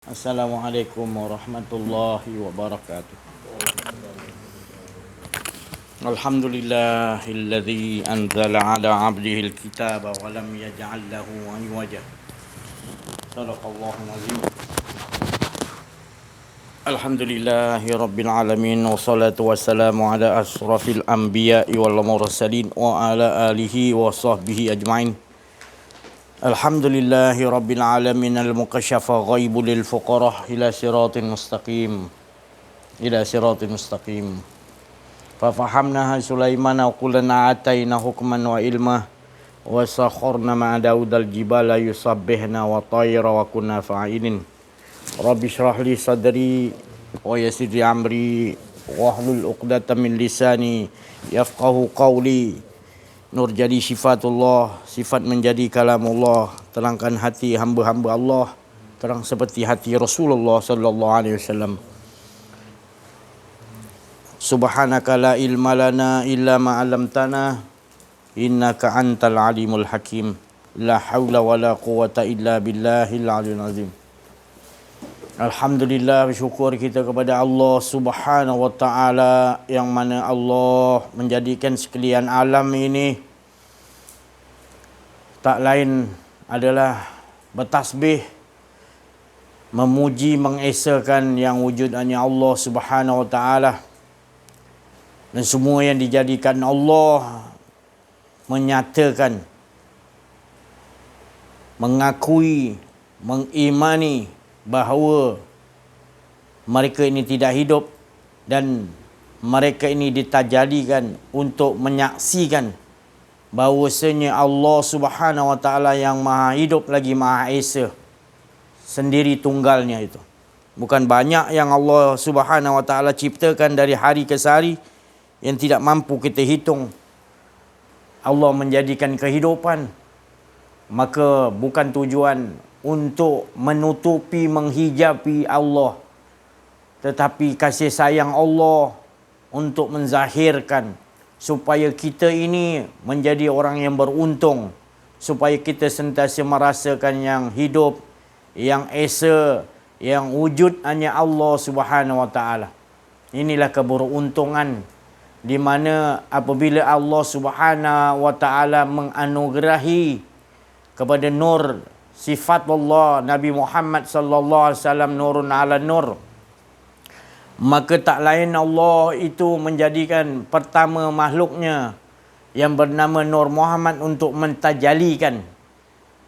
Assalamualaikum warahmatullahi wabarakatuh. Alhamdulillahilladzi anzala ala 'abdihi al-kitaba wa lam yaj'al lahu 'iwaja. Shadaqallahul 'azim. Alhamdulillahi rabbil alamin wassalatu wassalamu ala asrafil anbiya'i wal mursalin wa ala alihi wa sahbihi ajma'in. Alhamdulillahi rabbil alamin al-mukasyafa ghaibu lil fuqarah ila siratin mustaqim. Fafahamnaha Sulaimana wa qulna ataina hukman wa ilma wa sakharna ma'a Daudal jibala yusabbihna wa tayra wa kunna fa'ilin. Rabbi shrah li sadri wa yassir li amri wahlul 'uqdatam min lisani yafqahu qawli. Nur jadi sifatullah, sifat menjadi kalamullah, terangkan hati hamba-hamba Allah, terang seperti hati Rasulullah sallallahu alaihi wasallam. Subhanaka la ilma lana illa ma 'allamtana innaka antal alimul hakim. La haula wala quwata illa billahil aliyyil azim. Alhamdulillah, bersyukur kita kepada Allah Subhanahu wa taala yang mana Allah menjadikan sekalian alam ini tak lain adalah bertasbih, memuji, mengesakan yang wujud hanya Allah Subhanahu wa taala. Dan semua yang dijadikan Allah menyatakan, mengakui, mengimani bahawa mereka ini tidak hidup dan mereka ini ditajalikan untuk menyaksikan bahawasanya Allah Subhanahu wa taala yang Maha Hidup lagi Maha Esa, sendiri tunggalnya itu. Bukan banyak yang Allah Subhanahu wa taala ciptakan dari hari ke hari yang tidak mampu kita hitung. Allah menjadikan kehidupan, maka bukan tujuan untuk menutupi, menghijabi Allah, tetapi kasih sayang Allah untuk menzahirkan supaya kita ini menjadi orang yang beruntung, supaya kita sentiasa merasakan yang hidup, yang esa, yang wujud hanya Allah Subhanahu wa taala. Inilah keberuntungan di mana apabila Allah Subhanahu wa taala menganugerahi kepada nur sifat Allah Nabi Muhammad sallallahu alaihi wasallam, nurun ala nur, maka tak lain Allah itu menjadikan pertama makhluknya yang bernama Nur Muhammad untuk mentajalikan.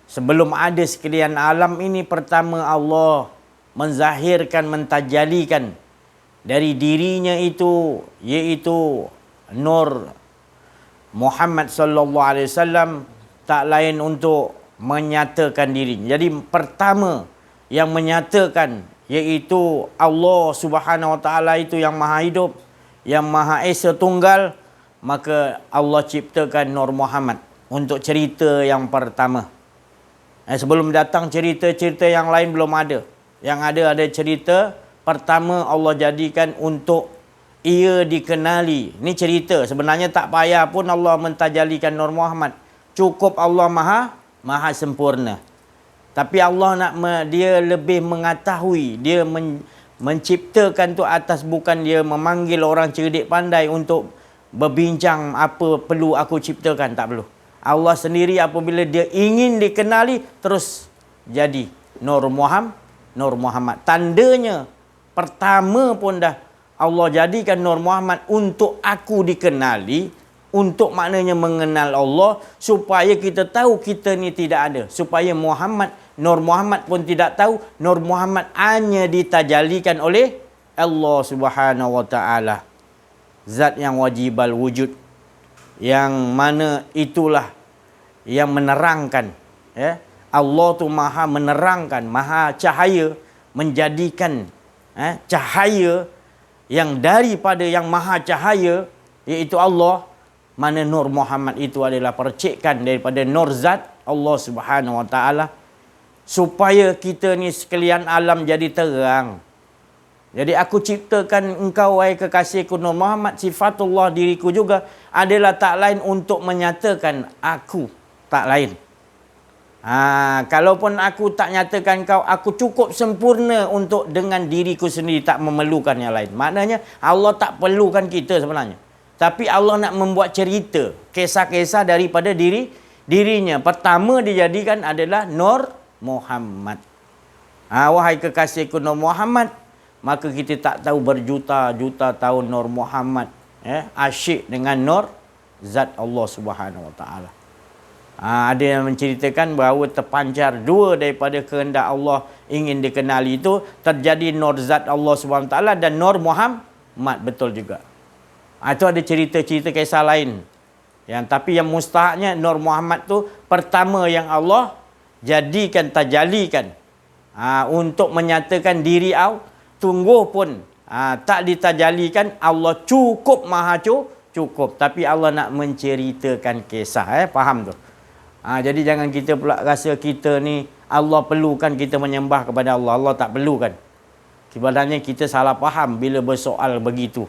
Sebelum ada sekalian alam ini, pertama Allah menzahirkan, mentajalikan dari dirinya itu, iaitu Nur Muhammad sallallahu alaihi wasallam, tak lain untuk menyatakan dirinya. Jadi pertama yang menyatakan iaitu Allah Subhanahu wa taala itu yang Maha Hidup, yang Maha Esa Tunggal, maka Allah ciptakan Nur Muhammad untuk cerita yang pertama. Sebelum datang cerita-cerita yang lain belum ada. Yang ada cerita pertama Allah jadikan untuk ia dikenali. Ini cerita, sebenarnya tak payah pun Allah mentajalikan Nur Muhammad. Cukup Allah Maha sempurna. Tapi Allah nak dia lebih mengetahui, dia menciptakan tu atas, bukan dia memanggil orang cerdik pandai untuk berbincang apa perlu aku ciptakan, tak perlu. Allah sendiri apabila dia ingin dikenali, terus jadi Nur Muhammad. Tandanya pertama pun dah Allah jadikan Nur Muhammad untuk aku dikenali, untuk maknanya mengenal Allah, supaya kita tahu kita ni tidak ada. Supaya Nur Muhammad pun tidak tahu Nur Muhammad hanya ditajalikan oleh Allah Subhanahu wa taala. Zat yang wajibal wujud, yang mana itulah yang menerangkan, ya. Allah tu Maha menerangkan, Maha cahaya, menjadikan cahaya yang daripada yang Maha cahaya, iaitu Allah, mana Nur Muhammad itu adalah percikan daripada nur zat Allah Subhanahu wa taala, supaya kita ni sekalian alam jadi terang. Jadi aku ciptakan engkau wahai kekasihku Nur Muhammad, sifatullah diriku juga adalah tak lain untuk menyatakan aku, tak lain. Kalaupun aku tak nyatakan kau, aku cukup sempurna untuk dengan diriku sendiri, tak memerlukan yang lain. Maknanya Allah tak perlukan kita sebenarnya. Tapi Allah nak membuat cerita, kisah-kisah daripada dirinya. Pertama dijadikan adalah Nur Muhammad. Wahai kekasihku Nur Muhammad, maka kita tak tahu berjuta-juta tahun Nur Muhammad asyik dengan Nur Zat Allah Subhanahu Wa Taala. Ada yang menceritakan bahawa terpancar dua daripada kehendak Allah ingin dikenali itu, terjadi Nur Zat Allah Subhanahu Wa Taala dan Nur Muhammad, betul juga. Itu ada cerita-cerita kisah lain. Tapi yang mustahaknya Nur Muhammad tu pertama yang Allah tajalikan untuk menyatakan diri Allah. Tunggu pun tak ditajalikan, Allah cukup, maha cukup. Tapi Allah nak menceritakan kisah. Faham tu? Jadi jangan kita pula rasa kita ni Allah perlukan kita menyembah kepada Allah. Allah tak perlukan. Sebenarnya kita salah faham bila bersoal begitu.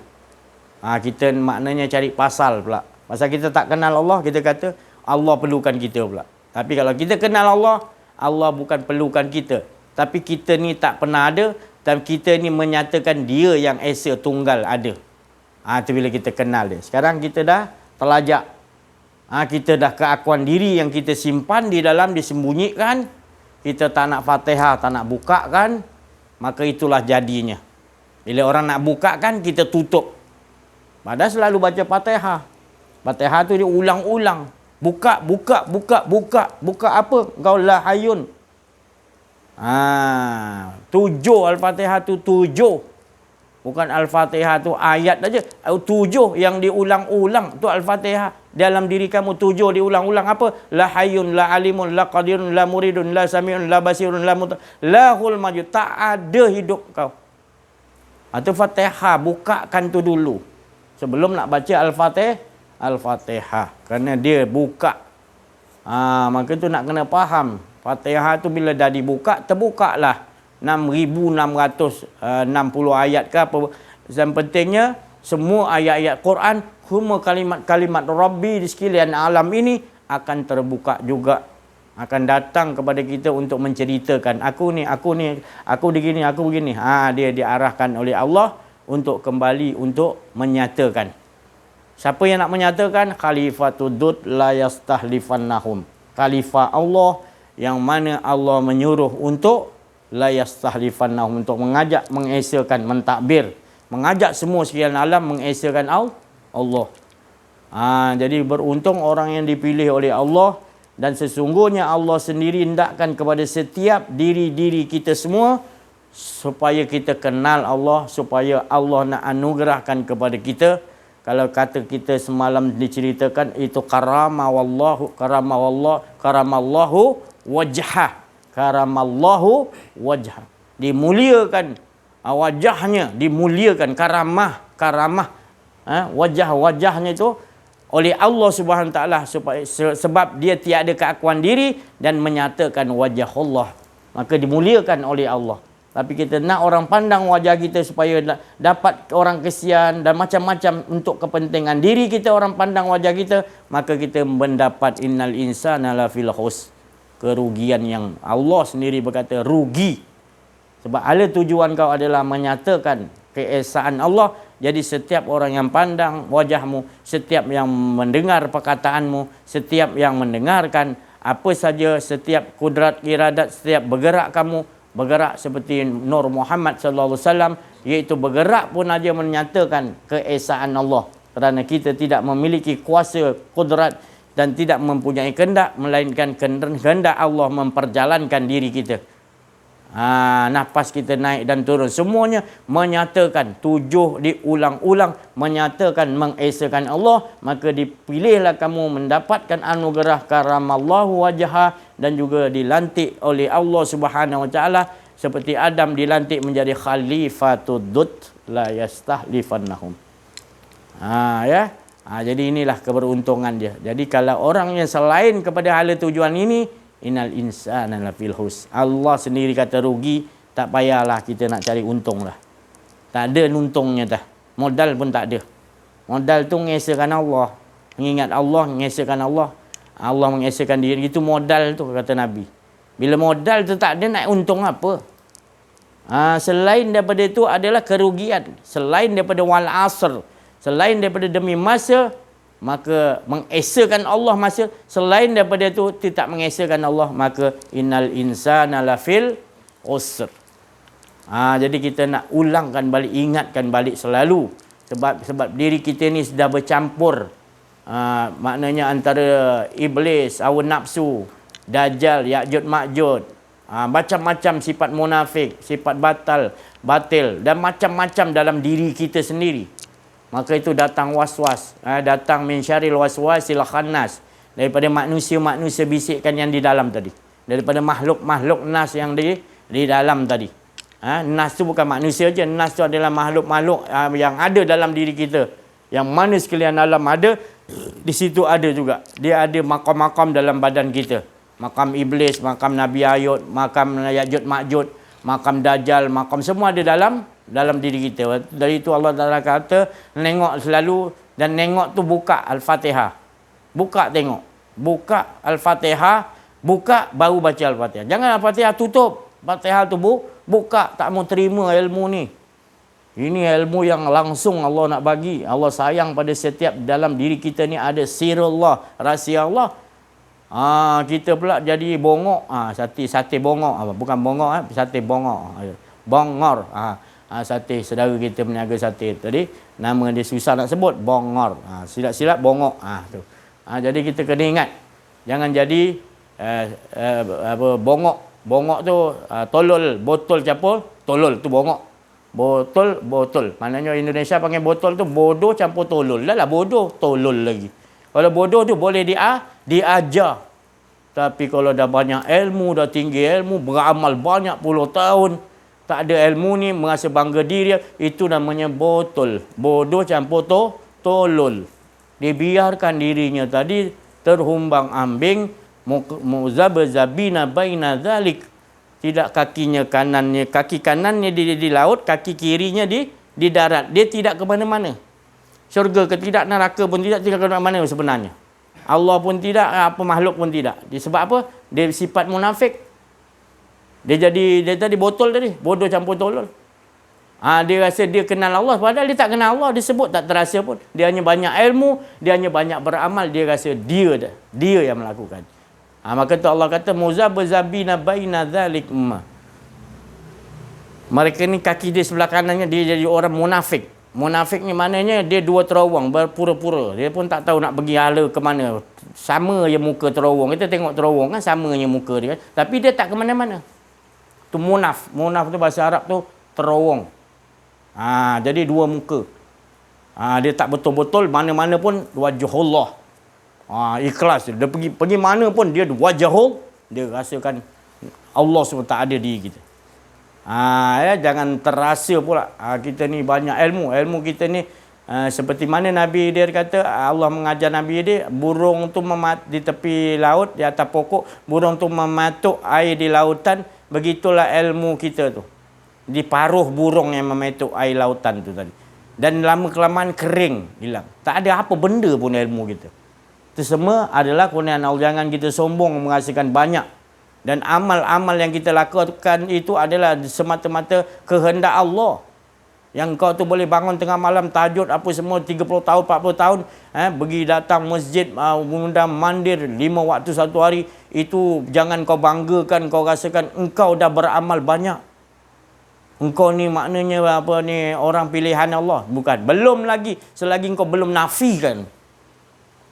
Kita maknanya cari pasal pula. Pasal kita tak kenal Allah, kita kata Allah perlukan kita pula. Tapi kalau kita kenal Allah, Allah bukan perlukan kita. Tapi kita ni tak pernah ada, dan kita ni menyatakan dia yang esa tunggal ada. Itu bila kita kenal dia. Sekarang kita dah terlajak. Kita dah keakuan diri yang kita simpan di dalam, disembunyikan. Kita tak nak Fatihah, tak nak buka kan. Maka itulah jadinya. Bila orang nak buka kan, kita tutup. Padahal selalu baca Fatihah. Fatihah tu dia ulang-ulang. Buka apa? Engkau la hayun. 7 Al-Fatihah tu 7. Bukan Al-Fatihah tu ayat saja. 7 yang diulang-ulang tu Al-Fatihah. Dalam diri kamu 7 diulang-ulang apa? La hayyun, la alimun, la qadirun, la muridun, la sami'un, la basirun, lahul majud. Tak ada hidup kau. Itu Fatihah. Bukakan tu dulu. Sebelum nak baca Al-Fatihah. Kerana dia buka. Maka tu nak kena faham. Fatihah tu bila dah dibuka, terbukalah 6,660 ayat ke apa. Yang pentingnya semua ayat-ayat Quran, semua kalimat-kalimat Rabbi di sekalian alam ini akan terbuka juga. Akan datang kepada kita untuk menceritakan aku begini. Dia diarahkan oleh Allah untuk kembali untuk menyatakan. Siapa yang nak menyatakan? Khalifatud la yastahlifannahum. Khalifah Allah yang mana Allah menyuruh untuk la yastahlifannahum, untuk mengajak, mengesakan, mentakbir, mengajak semua sekalian alam mengesakan Allah. Jadi beruntung orang yang dipilih oleh Allah, dan sesungguhnya Allah sendiri hendakkan kepada setiap diri-diri kita semua supaya kita kenal Allah, supaya Allah nak anugerahkan kepada kita. Kalau kata kita semalam diceritakan itu karamallahu wajhah. Dimuliakan wajahnya, dimuliakan karamah. Wajahnya itu oleh Allah Subhanahu Wa Taala, sebab dia tiada keakuan diri dan menyatakan wajah Allah. Maka dimuliakan oleh Allah. Tapi kita nak orang pandang wajah kita supaya dapat orang kesian dan macam-macam untuk kepentingan diri kita, orang pandang wajah kita, maka kita mendapat innal insana lafil khusr. Kerugian yang Allah sendiri berkata rugi. Sebab ala tujuan kau adalah menyatakan keesaan Allah. Jadi setiap orang yang pandang wajahmu, setiap yang mendengar perkataanmu, setiap yang mendengarkan apa saja, setiap kudrat iradat, setiap bergerak kamu, bergerak seperti Nur Muhammad sallallahu alaihi wasallam, iaitu bergerak pun aja menyatakan keesaan Allah. Kerana kita tidak memiliki kuasa, kudrat dan tidak mempunyai kehendak, melainkan kehendak Allah memperjalankan diri kita. Nafas kita naik dan turun, semuanya menyatakan, 7 diulang-ulang menyatakan mengesakan Allah. Maka dipilihlah kamu mendapatkan anugerah karamallahu wajha, dan juga dilantik oleh Allah Subhanahu Wa Taala, seperti Adam dilantik menjadi khalifatud la yastahlifannahum. Jadi inilah keberuntungan dia. Jadi kalau orang yang selain kepada hala tujuan ini, innal insana lafil khusr. Allah sendiri kata rugi, tak payahlah kita nak cari untung lah. Tak ada untungnya dah. Modal pun tak ada. Modal tu mengesakan Allah. Mengingat Allah, mengesakan Allah. Allah mengesakan diri. Itu modal tu kata Nabi. Bila modal tu tak ada, nak untung apa? Selain daripada itu adalah kerugian. Selain daripada wal asr, selain daripada demi masa, maka mengesakan Allah masa. Selain daripada itu tidak mengesakan Allah, maka innal insana lafil usr. Jadi kita nak ulangkan balik, ingatkan balik selalu. Sebab diri kita ni sudah bercampur. Maknanya antara iblis, hawa nafsu, dajjal, Ya'jud Ma'jud, macam-macam sifat munafik, sifat batil dan macam-macam dalam diri kita sendiri. Maka itu datang was-was, datang min syarril waswasil khannas, daripada manusia-manusia bisikan yang di dalam tadi, daripada makhluk-makhluk nas yang di dalam tadi. Nas tu bukan manusia je, nas tu adalah makhluk-makhluk yang ada dalam diri kita. Yang mana sekalian alam ada, di situ ada juga. Dia ada makam-makam dalam badan kita. Makam iblis, makam Nabi Ayub, makam Ya'jud Ma'jud, makam Dajjal, makam semua ada dalam diri kita. Dari itu Allah Taala kata, nengok selalu, dan nengok tu buka Al-Fatihah. Buka tengok. Buka Al-Fatihah, buka baru baca Al-Fatihah. Jangan Al-Fatihah tutup. Fatihah tu buka, tak mau terima ilmu ni. Ini ilmu yang langsung Allah nak bagi. Allah sayang pada setiap dalam diri kita ni ada sirullah, rahsia Allah. Kita pula jadi bongok. Sate bongok. Bukan bongok, sate bongok. Bongor. Sate, saudara kita meniaga sate tadi, nama dia susah nak sebut, bongor. Silap-silap bongok. Tu. Jadi kita kena ingat. Jangan jadi bongok. Bongok tu tolol, botol campur, tolol tu bongok. Botol. Maknanya Indonesia panggil botol tu bodoh campur tolol. Dah lah bodoh, tolol lagi. Kalau bodoh tu boleh diajar. Tapi kalau dah banyak ilmu, dah tinggi ilmu, beramal banyak puluh tahun, tak ada ilmu ni, merasa bangga diri, itu namanya botol. Bodoh campur tolol. Dibiarkan dirinya tadi terhumbang ambing, muzabzabina baina zalik. Tidak kaki kanannya di laut, kaki kirinya di darat. Dia tidak ke mana-mana. Syurga ke tidak, neraka pun tidak ke mana-mana sebenarnya. Allah pun tidak, apa makhluk pun tidak. Sebab apa? Dia sifat munafik. Dia tadi botol tadi, bodoh campur tolol. Dia rasa dia kenal Allah, padahal dia tak kenal Allah, dia sebut tak terasa pun. Dia hanya banyak ilmu, dia hanya banyak beramal, dia rasa dia yang melakukan. Maka tu Allah kata muzabzabina baina zalik. Mereka ni kaki dia sebelah kanannya, dia jadi orang munafik. Munafik ni maknanya dia dua terowong, berpura-pura. Dia pun tak tahu nak pergi hala ke mana. Sama je muka terowong. Kita tengok terowong kan sama je muka dia kan. Tapi dia tak ke mana-mana. Tu munaf. Munaf tu bahasa Arab tu terowong. Jadi dua muka. Dia tak betul-betul mana-mana pun wajhullah. Ikhlas. Dia pergi mana pun dia wajhul, dia rasakan Allah SWT ada di kita. Jangan terasa pula kita ni banyak ilmu kita ni seperti mana Nabi dia kata, Allah mengajar Nabi dia, burung tu di tepi laut, di atas pokok, burung tu mematuk air di lautan. Begitulah ilmu kita tu, di paruh burung yang mematuk air lautan tu tadi. Dan lama kelamaan kering, hilang. Tak ada apa benda pun ilmu kita. Itu semua adalah kurniaan Allah. Jangan kita sombong merasakan banyak. Dan amal-amal yang kita lakukan itu adalah semata-mata kehendak Allah. Yang kau tu boleh bangun tengah malam, tahajud apa semua, 30 tahun, 40 tahun, pergi datang masjid, mengundang mandir 5 waktu satu hari, itu jangan kau banggakan, kau rasakan engkau dah beramal banyak. Engkau ni maknanya orang pilihan Allah. Bukan. Belum lagi, selagi engkau belum nafikan.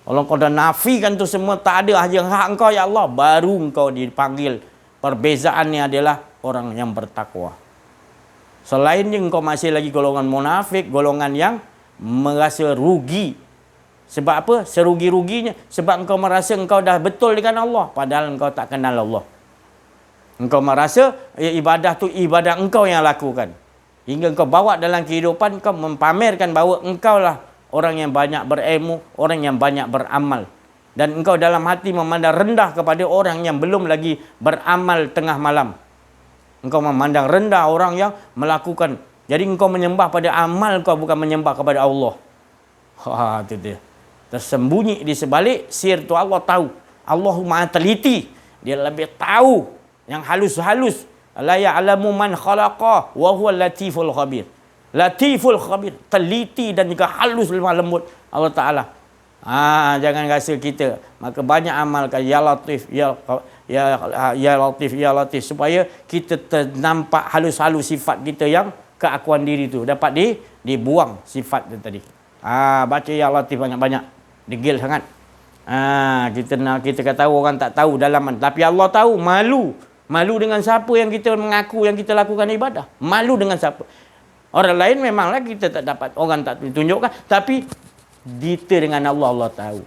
Kalau kau dah nafikan tu semua, tak ada yang hak engkau ya Allah, baru engkau dipanggil. Perbezaannya adalah orang yang bertakwa. Selainnya engkau masih lagi golongan munafik, golongan yang merasa rugi. Sebab apa? Serugi-ruginya. Sebab engkau merasa engkau dah betul dengan Allah, padahal engkau tak kenal Allah. Engkau merasa ibadah tu ibadah engkau yang lakukan. Hingga engkau bawa dalam kehidupan, engkau mempamerkan bahawa engkau lah orang yang banyak berilmu, orang yang banyak beramal. Dan engkau dalam hati memandang rendah kepada orang yang belum lagi beramal tengah malam. Engkau memandang rendah orang yang melakukan. Jadi engkau menyembah pada amal kau, bukan menyembah kepada Allah. Itu dia. Tersembunyi di sebalik sir tu Allah tahu. Allah Maha teliti. Dia lebih tahu yang halus-halus. La ya'lamu man khalaqa wa huwa latiful khabir. Latiful khabir, teliti dan juga halus lemah lembut Allah Taala. Jangan rasa kita maka banyak amalkan ya latif ya latif ya latif supaya kita ternampak halus-halus sifat kita yang keakuan diri tu dapat dibuang sifat tu tadi. Baca ya latif banyak-banyak. Degil sangat. Kita kata orang tak tahu dalaman, tapi Allah tahu. Malu dengan siapa yang kita mengaku yang kita lakukan ibadah? Malu dengan siapa? Orang lain memanglah kita tak dapat, orang tak tunjukkan, tapi kita dengan Allah tahu.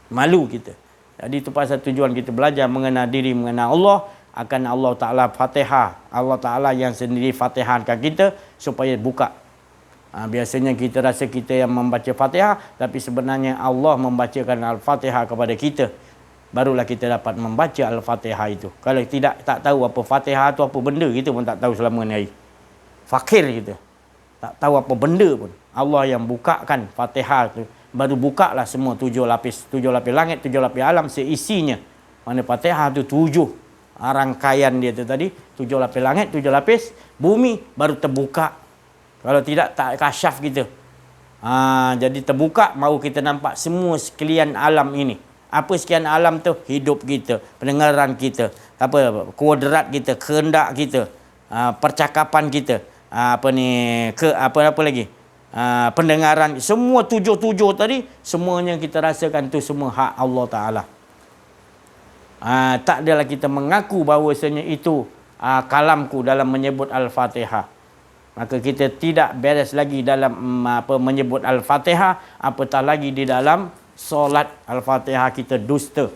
Malu kita. Jadi itu pasal tujuan kita belajar mengenal diri, mengenal Allah, akan Allah Ta'ala Fatihah. Allah Ta'ala yang sendiri Fatihahkan kita supaya buka. Biasanya kita rasa kita yang membaca Fatihah, tapi sebenarnya Allah membacakan Al-Fatihah kepada kita. Barulah kita dapat membaca Al-Fatihah itu. Kalau tak tahu apa Fatihah itu apa benda, kita pun tak tahu selama ni. Fakir kita. Tak tahu apa benda pun. Allah yang bukakan Fatihah itu. Baru bukalah semua 7 lapis. 7 lapis langit, 7 lapis alam seisinya. Mana Fatihah itu 7. Rangkaian dia tu tadi. 7 lapis langit, 7 lapis bumi. Baru terbuka. Kalau tidak, tak kasyaf kita. Jadi terbuka, baru kita nampak semua sekalian alam ini. Apa sekian alam tu? Hidup kita, pendengaran kita, kuadrat kita, kehendak kita, percakapan kita, apa lagi? Pendengaran, semua 7 tadi, semuanya kita rasakan tu semua hak Allah Taala. Tak adalah kita mengaku bahawasanya itu kalamku dalam menyebut Al-Fatihah. Maka kita tidak beres lagi dalam menyebut Al-Fatihah, apatah lagi di dalam solat. Al-Fatihah kita dusta.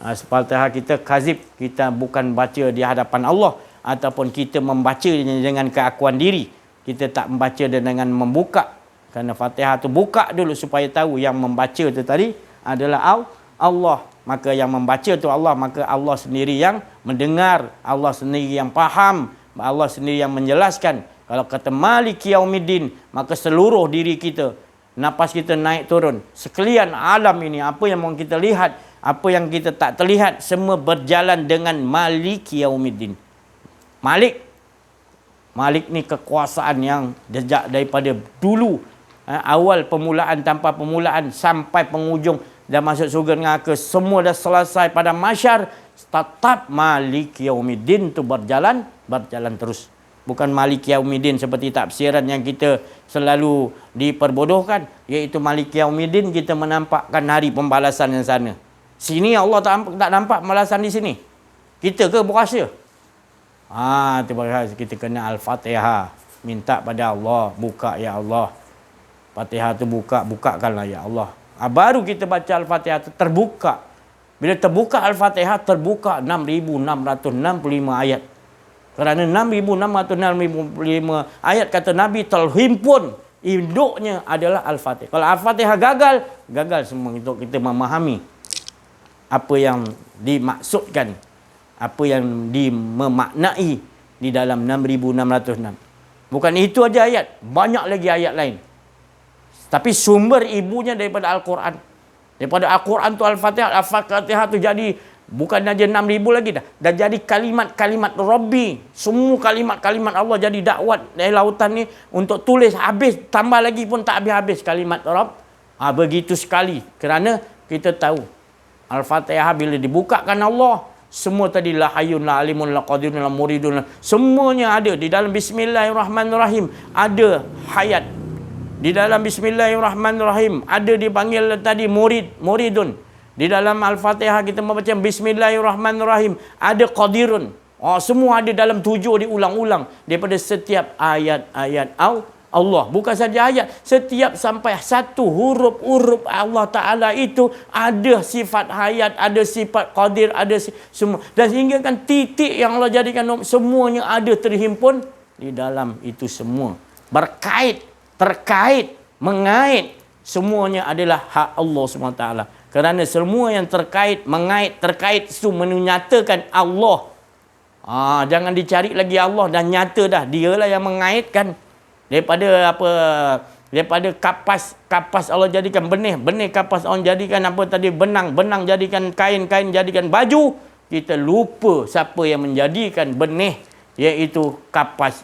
Al-Fatihah kita kazib. Kita bukan baca di hadapan Allah. Ataupun kita membaca dengan keakuan diri. Kita tak membaca dengan membuka. Kerana Fatihah tu buka dulu supaya tahu yang membaca tu tadi adalah Allah. Maka yang membaca tu Allah. Maka Allah sendiri yang mendengar. Allah sendiri yang faham. Allah sendiri yang menjelaskan. Kalau kata Maliki Yaumiddin, maka seluruh diri kita, napas kita naik turun. Sekalian alam ini, apa yang mau kita lihat, apa yang kita tak terlihat, semua berjalan dengan Maliki Yaumiddin. Malik ni kekuasaan yang sejak daripada dulu. Awal permulaan tanpa permulaan sampai penghujung dah masuk surga neraka. Semua dah selesai pada mahsyar. Tetap Maliki Yaumiddin tu berjalan terus. Bukan Maliki Yaumiddin seperti tafsiran yang kita selalu diperbodohkan. Iaitu Maliki Yaumiddin kita menampakkan hari pembalasan yang sana. Sini Allah tak nampak pembalasan di sini. Kita ke berkuasa? Kita kena Al-Fatihah. Minta pada Allah. Buka ya Allah. Fatihah tu bukakanlah ya Allah. Baru kita baca Al-Fatihah tu terbuka. Bila terbuka Al-Fatihah, terbuka 6,665 ayat. Kerana 6,665 ayat kata Nabi terhimpun induknya adalah Al-Fatihah. Kalau Al-Fatihah gagal semua untuk kita memahami apa yang dimaksudkan, apa yang dimemaknai di dalam 6,606. Bukan itu aja ayat, banyak lagi ayat lain. Tapi sumber ibunya daripada Al-Quran. Daripada Al-Quran tu Al-Fatihah. Al-Fatihah tu jadi bukan aja 6,000 lagi dah. Dah jadi kalimat-kalimat Rabbi. Semua kalimat-kalimat Allah jadi dakwat dari lautan ni. Untuk tulis habis. Tambah lagi pun tak habis-habis kalimat Rabb. Begitu sekali. Kerana kita tahu. Al-Fatihah bila dibukakan Allah. Semua tadi la hayyun la alimun la qadirun la muridun. Semuanya ada. Di dalam Bismillahirrahmanirrahim. Ada hayat. Di dalam Bismillahirrahmanirrahim. Ada dipanggil tadi muridun. Di dalam Al-Fatihah kita membaca Bismillahirrahmanirrahim. Ada qadirun. Semua ada dalam 7 diulang-ulang. Daripada setiap ayat-ayat Allah. Bukan saja ayat. Setiap sampai satu huruf-huruf Allah Ta'ala itu ada sifat hayat, ada sifat qadir, ada semua. Dan sehingga kan titik yang Allah jadikan semuanya ada terhimpun di dalam itu semua. Berkait, terkait, mengait. Semuanya adalah hak Allah SWT. Kerana semua yang terkait, mengait, terkait itu menyatakan Allah. Jangan dicari lagi Allah, dah nyata dah. Dialah yang mengaitkan. Daripada Daripada kapas Allah jadikan benih kapas Allah jadikan apa tadi, benang jadikan kain jadikan baju. Kita lupa siapa yang menjadikan benih, iaitu kapas.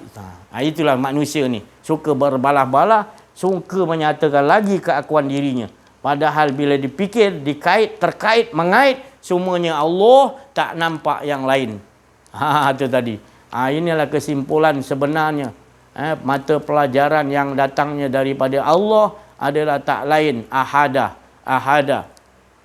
Itulah manusia ni, suka berbalah-balah, suka menyatakan lagi keakuan dirinya. Padahal bila dipikir, terkait, mengait, semuanya Allah, tak nampak yang lain. Itu tadi. Inilah kesimpulan sebenarnya. Mata pelajaran yang datangnya daripada Allah adalah tak lain ahada.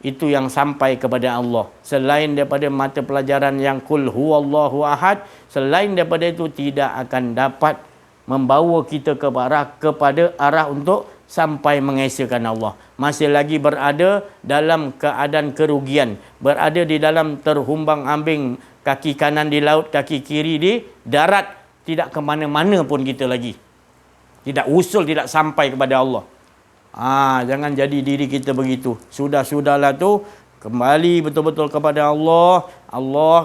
Itu yang sampai kepada Allah. Selain daripada mata pelajaran yang kul huwallahu ahad, selain daripada itu tidak akan dapat membawa kita kepada arah untuk sampai mengesakan Allah. Masih lagi berada dalam keadaan kerugian, berada di dalam terhumbang-ambing, kaki kanan di laut, kaki kiri di darat. Tidak ke mana-mana pun kita lagi. Tidak usul, tidak sampai kepada Allah. Jangan jadi diri kita begitu. Sudahlah tu, kembali betul-betul kepada Allah.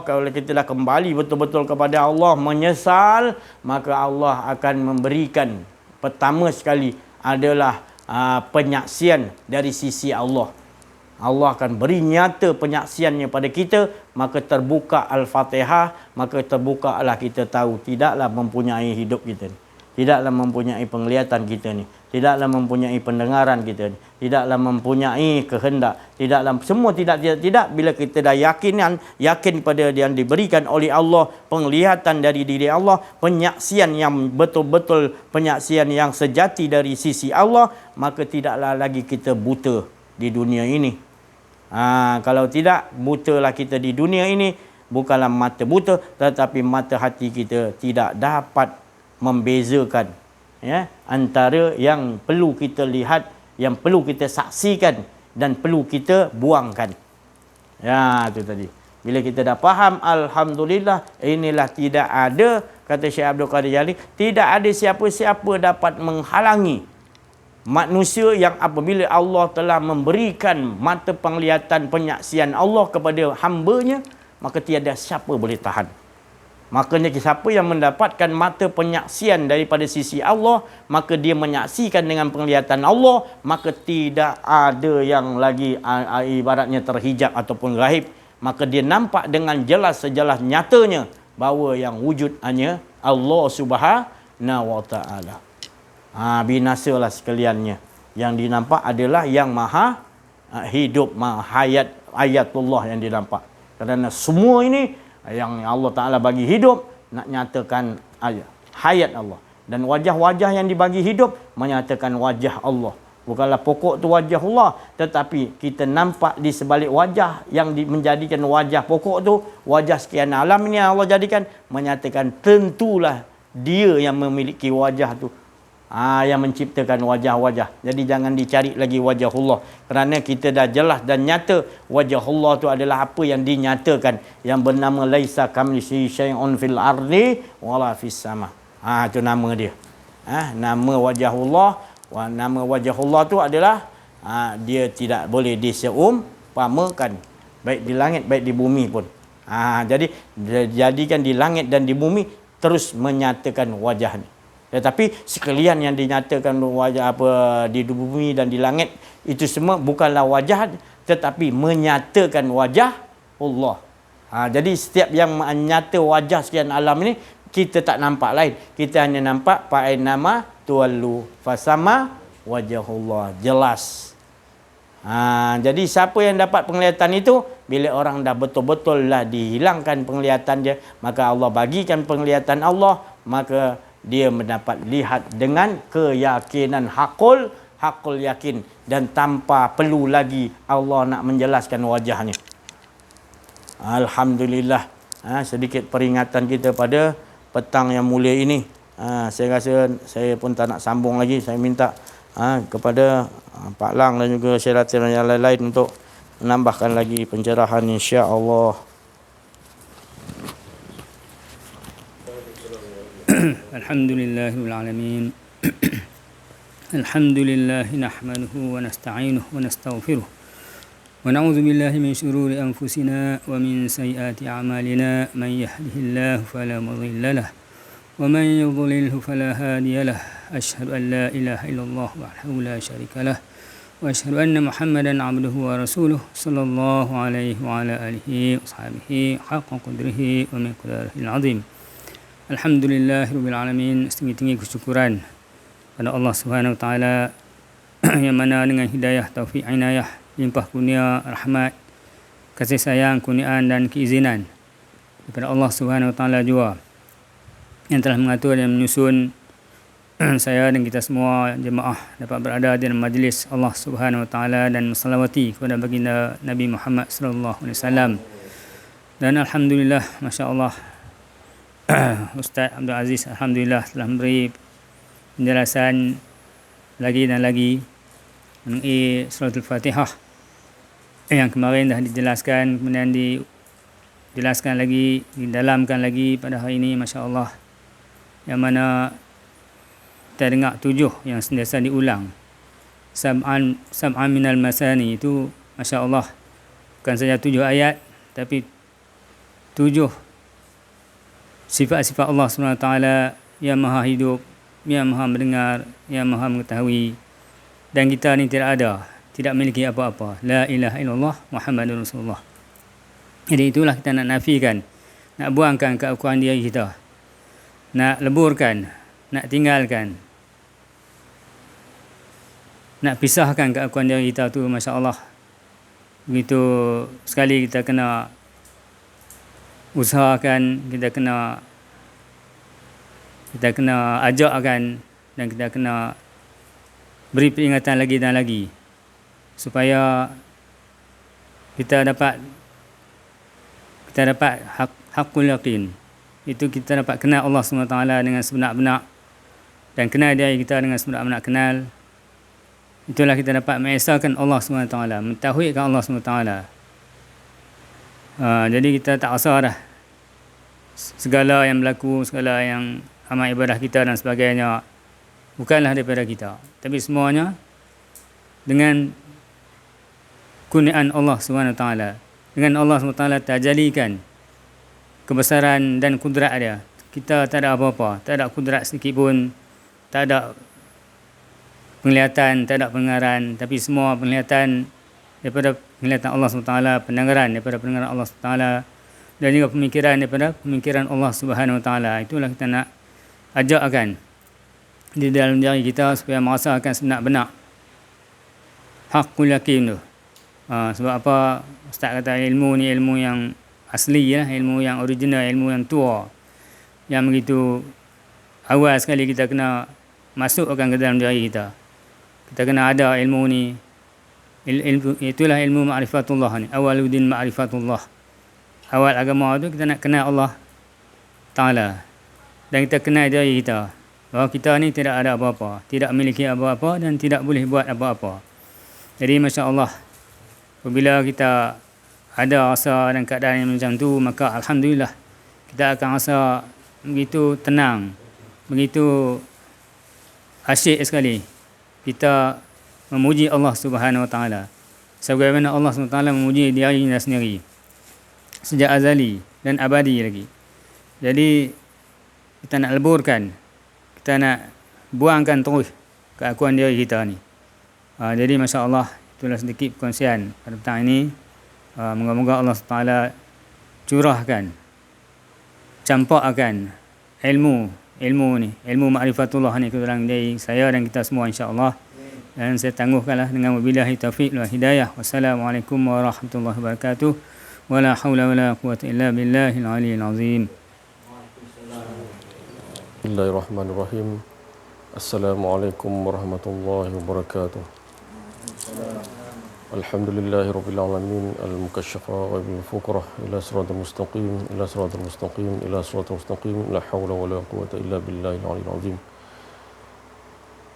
Kalau kita dah kembali betul-betul kepada Allah, menyesal, maka Allah akan memberikan pertama sekali adalah penyaksian dari sisi Allah. Allah akan beri nyata penyaksiannya pada kita, maka terbuka Al-Fatihah, maka terbukalah kita tahu tidaklah mempunyai hidup kita ni, tidaklah mempunyai penglihatan kita ni, tidaklah mempunyai pendengaran kita ni, tidaklah mempunyai kehendak, semua tidak. Bila kita dah yakin pada yang diberikan oleh Allah, penglihatan dari diri Allah, penyaksian yang betul-betul, penyaksian yang sejati dari sisi Allah, maka tidaklah lagi kita buta di dunia ini. Kalau tidak, butalah kita di dunia ini. Bukanlah mata buta, tetapi mata hati kita tidak dapat membezakan antara yang perlu kita lihat, yang perlu kita saksikan dan perlu kita buangkan. Itu tadi. Bila kita dah faham, alhamdulillah, inilah tidak ada, kata Syekh Abdul Qadir Jalili, tidak ada siapa-siapa dapat menghalangi manusia yang apabila Allah telah memberikan mata penglihatan penyaksian Allah kepada hamba-Nya, maka tiada siapa boleh tahan. Makanya siapa yang mendapatkan mata penyaksian daripada sisi Allah, maka dia menyaksikan dengan penglihatan Allah, maka tidak ada yang lagi ibaratnya terhijab ataupun gaib. Maka dia nampak dengan jelas sejelas nyatanya bahawa yang wujud hanya Allah Subhanahu wa Ta'ala. Binasalah sekaliannya. Yang dinampak adalah yang maha hidup, maha hayat, ayatullah yang dinampak. Kerana semua ini yang Allah Ta'ala bagi hidup, nak nyatakan hayat Allah. Dan wajah-wajah yang dibagi hidup menyatakan wajah Allah. Bukanlah pokok tu wajah Allah, tetapi kita nampak di sebalik wajah yang menjadikan wajah pokok tu, wajah sekian alam ini yang Allah jadikan, menyatakan tentulah dia yang memiliki wajah tu. Yang menciptakan wajah-wajah. Jadi jangan dicari lagi wajah Allah. Kerana kita dah jelas dan nyata wajah Allah tu adalah apa yang dinyatakan, yang bernama laisa kamitslihi syai'un fil ardi wala fis sama. Itu nama dia. Nama wajah Allah. Nama wajah Allah tu adalah dia tidak boleh diseumpamakan, baik di langit baik di bumi pun. Jadi jadikan di langit dan di bumi terus menyatakan wajah ni. Tetapi sekalian yang dinyatakan wajah apa di bumi dan di langit, itu semua bukanlah wajah, tetapi menyatakan wajah Allah. Jadi setiap yang menyata wajah sekian alam ini, kita tak nampak lain. Kita hanya nampak fa'in nama tuwallu fasama wajahullah. Jelas. Jadi siapa yang dapat penglihatan itu, bila orang dah betul-betul lah dihilangkan penglihatan dia, maka Allah bagikan penglihatan Allah, maka dia mendapat lihat dengan keyakinan hakul yakin, dan tanpa perlu lagi Allah nak menjelaskan wajahnya. Alhamdulillah. Sedikit peringatan kita pada petang yang mulia ini. Saya rasa saya pun tak nak sambung lagi. Saya minta kepada Pak Lang dan juga Syekh Latif dan yang lain-lain untuk menambahkan lagi pencerahan, insya-Allah. Alhamdulillahil alamin. Alhamdulillah nahmaduhu wa nasta'inuhu wa nastaghfiruh. Wa na'udzu billahi min shururi anfusina wa min sayyiati a'malina. Man yahdihillahu fala mudilla lahu wa man yudlilhu fala hadiya lahu. أشهد أن لا إله إلا الله وحده لا شريك له وأشهد أن محمدا عبده ورسوله صلى الله عليه وعلى آله وصحبه حق قدره ومقداره العظيم. Alhamdulillahirrabbilalamin. Setinggi-tinggi kesyukuran pada Allah Subhanahu Wa Taala yang mana dengan hidayah, taufik, inayah, limpah kurnia, rahmat, kasih sayang, kurniaan dan keizinan daripada Allah Subhanahu Wa Taala jua yang telah mengatur dan menyusun saya dan kita semua jemaah dapat berada di dalam majlis Allah Subhanahu Wa Taala dan salawati kepada baginda Nabi Muhammad sallallahu alaihi wasallam. Dan alhamdulillah, masya-Allah, Ustaz Abdul Aziz alhamdulillah telah memberi penjelasan lagi dan lagi mengenai suratul Fatihah yang kemarin dah dijelaskan, kemudian dijelaskan lagi, didalamkan lagi pada hari ini, masya-Allah, yang mana kita dengar 7 yang sentiasa diulang. Sab'an minal masani itu, masya-Allah, bukan saja 7 ayat tapi 7 sifat-sifat Allah SWT yang maha hidup, yang maha mendengar, yang maha mengetahui, dan kita ni tidak memiliki apa-apa. La ilaha illallah Muhammadur Rasulullah. Jadi itulah kita nak nafikan, nak buangkan keakuan diri kita, nak leburkan, nak tinggalkan, nak pisahkan keakuan diri kita tu, masya-Allah. Begitu sekali kita kena usahakan, kita kena ajakkan, dan kita kena beri peringatan lagi dan lagi supaya kita dapat hakul yaqin. Itu kita dapat kenal Allah SWT dengan sebenar-benar dan kenal diri kita dengan sebenar-benar kenal. Itulah kita dapat mengesahkan Allah SWT, mentauhidkan Allah SWT. Jadi kita tak rasa dah segala yang berlaku, segala yang amal ibadah kita dan sebagainya bukanlah daripada kita, tapi semuanya dengan kurniaan Allah SWT. Dengan Allah SWT terjadikan kebesaran dan kudrat dia. Kita tak ada apa-apa, tak ada kudrat sedikit pun, tak ada penglihatan, tak ada pendengaran, tapi semua penglihatan daripada penglihatan Allah SWT, pendengaran daripada pendengaran Allah SWT, dan juga pemikiran daripada pemikiran Allah Subhanahu Wa Taala. Itulah kita nak ajakkan di dalam diri kita supaya merasakan sebenar-benar hakul yakin tu. Sebab apa Ustaz kata ilmu ni ilmu yang asli, ilmu yang original, ilmu yang tua, yang begitu awal sekali kita kena masukkan ke dalam diri kita. Kita kena ada ilmu ni. Itulah ilmu ma'rifatullah ni. Awaluddin ma'rifatullah. Awal agama tu kita nak kenal Allah Ta'ala. Dan kita kenal diri kita, bahawa kita ni tidak ada apa-apa, tidak memiliki apa-apa dan tidak boleh buat apa-apa. Jadi masya-Allah, apabila kita ada rasa dan keadaan yang macam tu, maka alhamdulillah kita akan rasa begitu tenang, begitu asyik sekali kita memuji Allah Subhanahu Wa Taala, sebagaimana Allah Subhanahu Wa Taala memuji dirinya sendiri sejak azali dan abadi lagi. Jadi kita nak leburkan, kita nak buangkan terus keakuan diri kita ni. Jadi masya-Allah, itulah sedikit perkongsian pada petang ini. Moga-moga Allah SWT curahkan, campakkan ilmu ni, ilmu ma'rifatullah ni ke dalam diri saya dan kita semua, insya-Allah. Dan saya tangguhkanlah dengan wabillahi taufiq wal hidayah. Wassalamualaikum warahmatullahi wabarakatuh. Wala haula wala quwwata illa billahil aliyyil azim. Bismillahirrahmanirrahim. Assalamualaikum warahmatullahi wabarakatuh. Alhamdulillahirabbil alamin al-mukashshafa wa bil fuqrah ila siratal mustaqim ila siratal mustaqim ila siratal mustaqim la haula wala quwwata illa billahil aliyyil azim.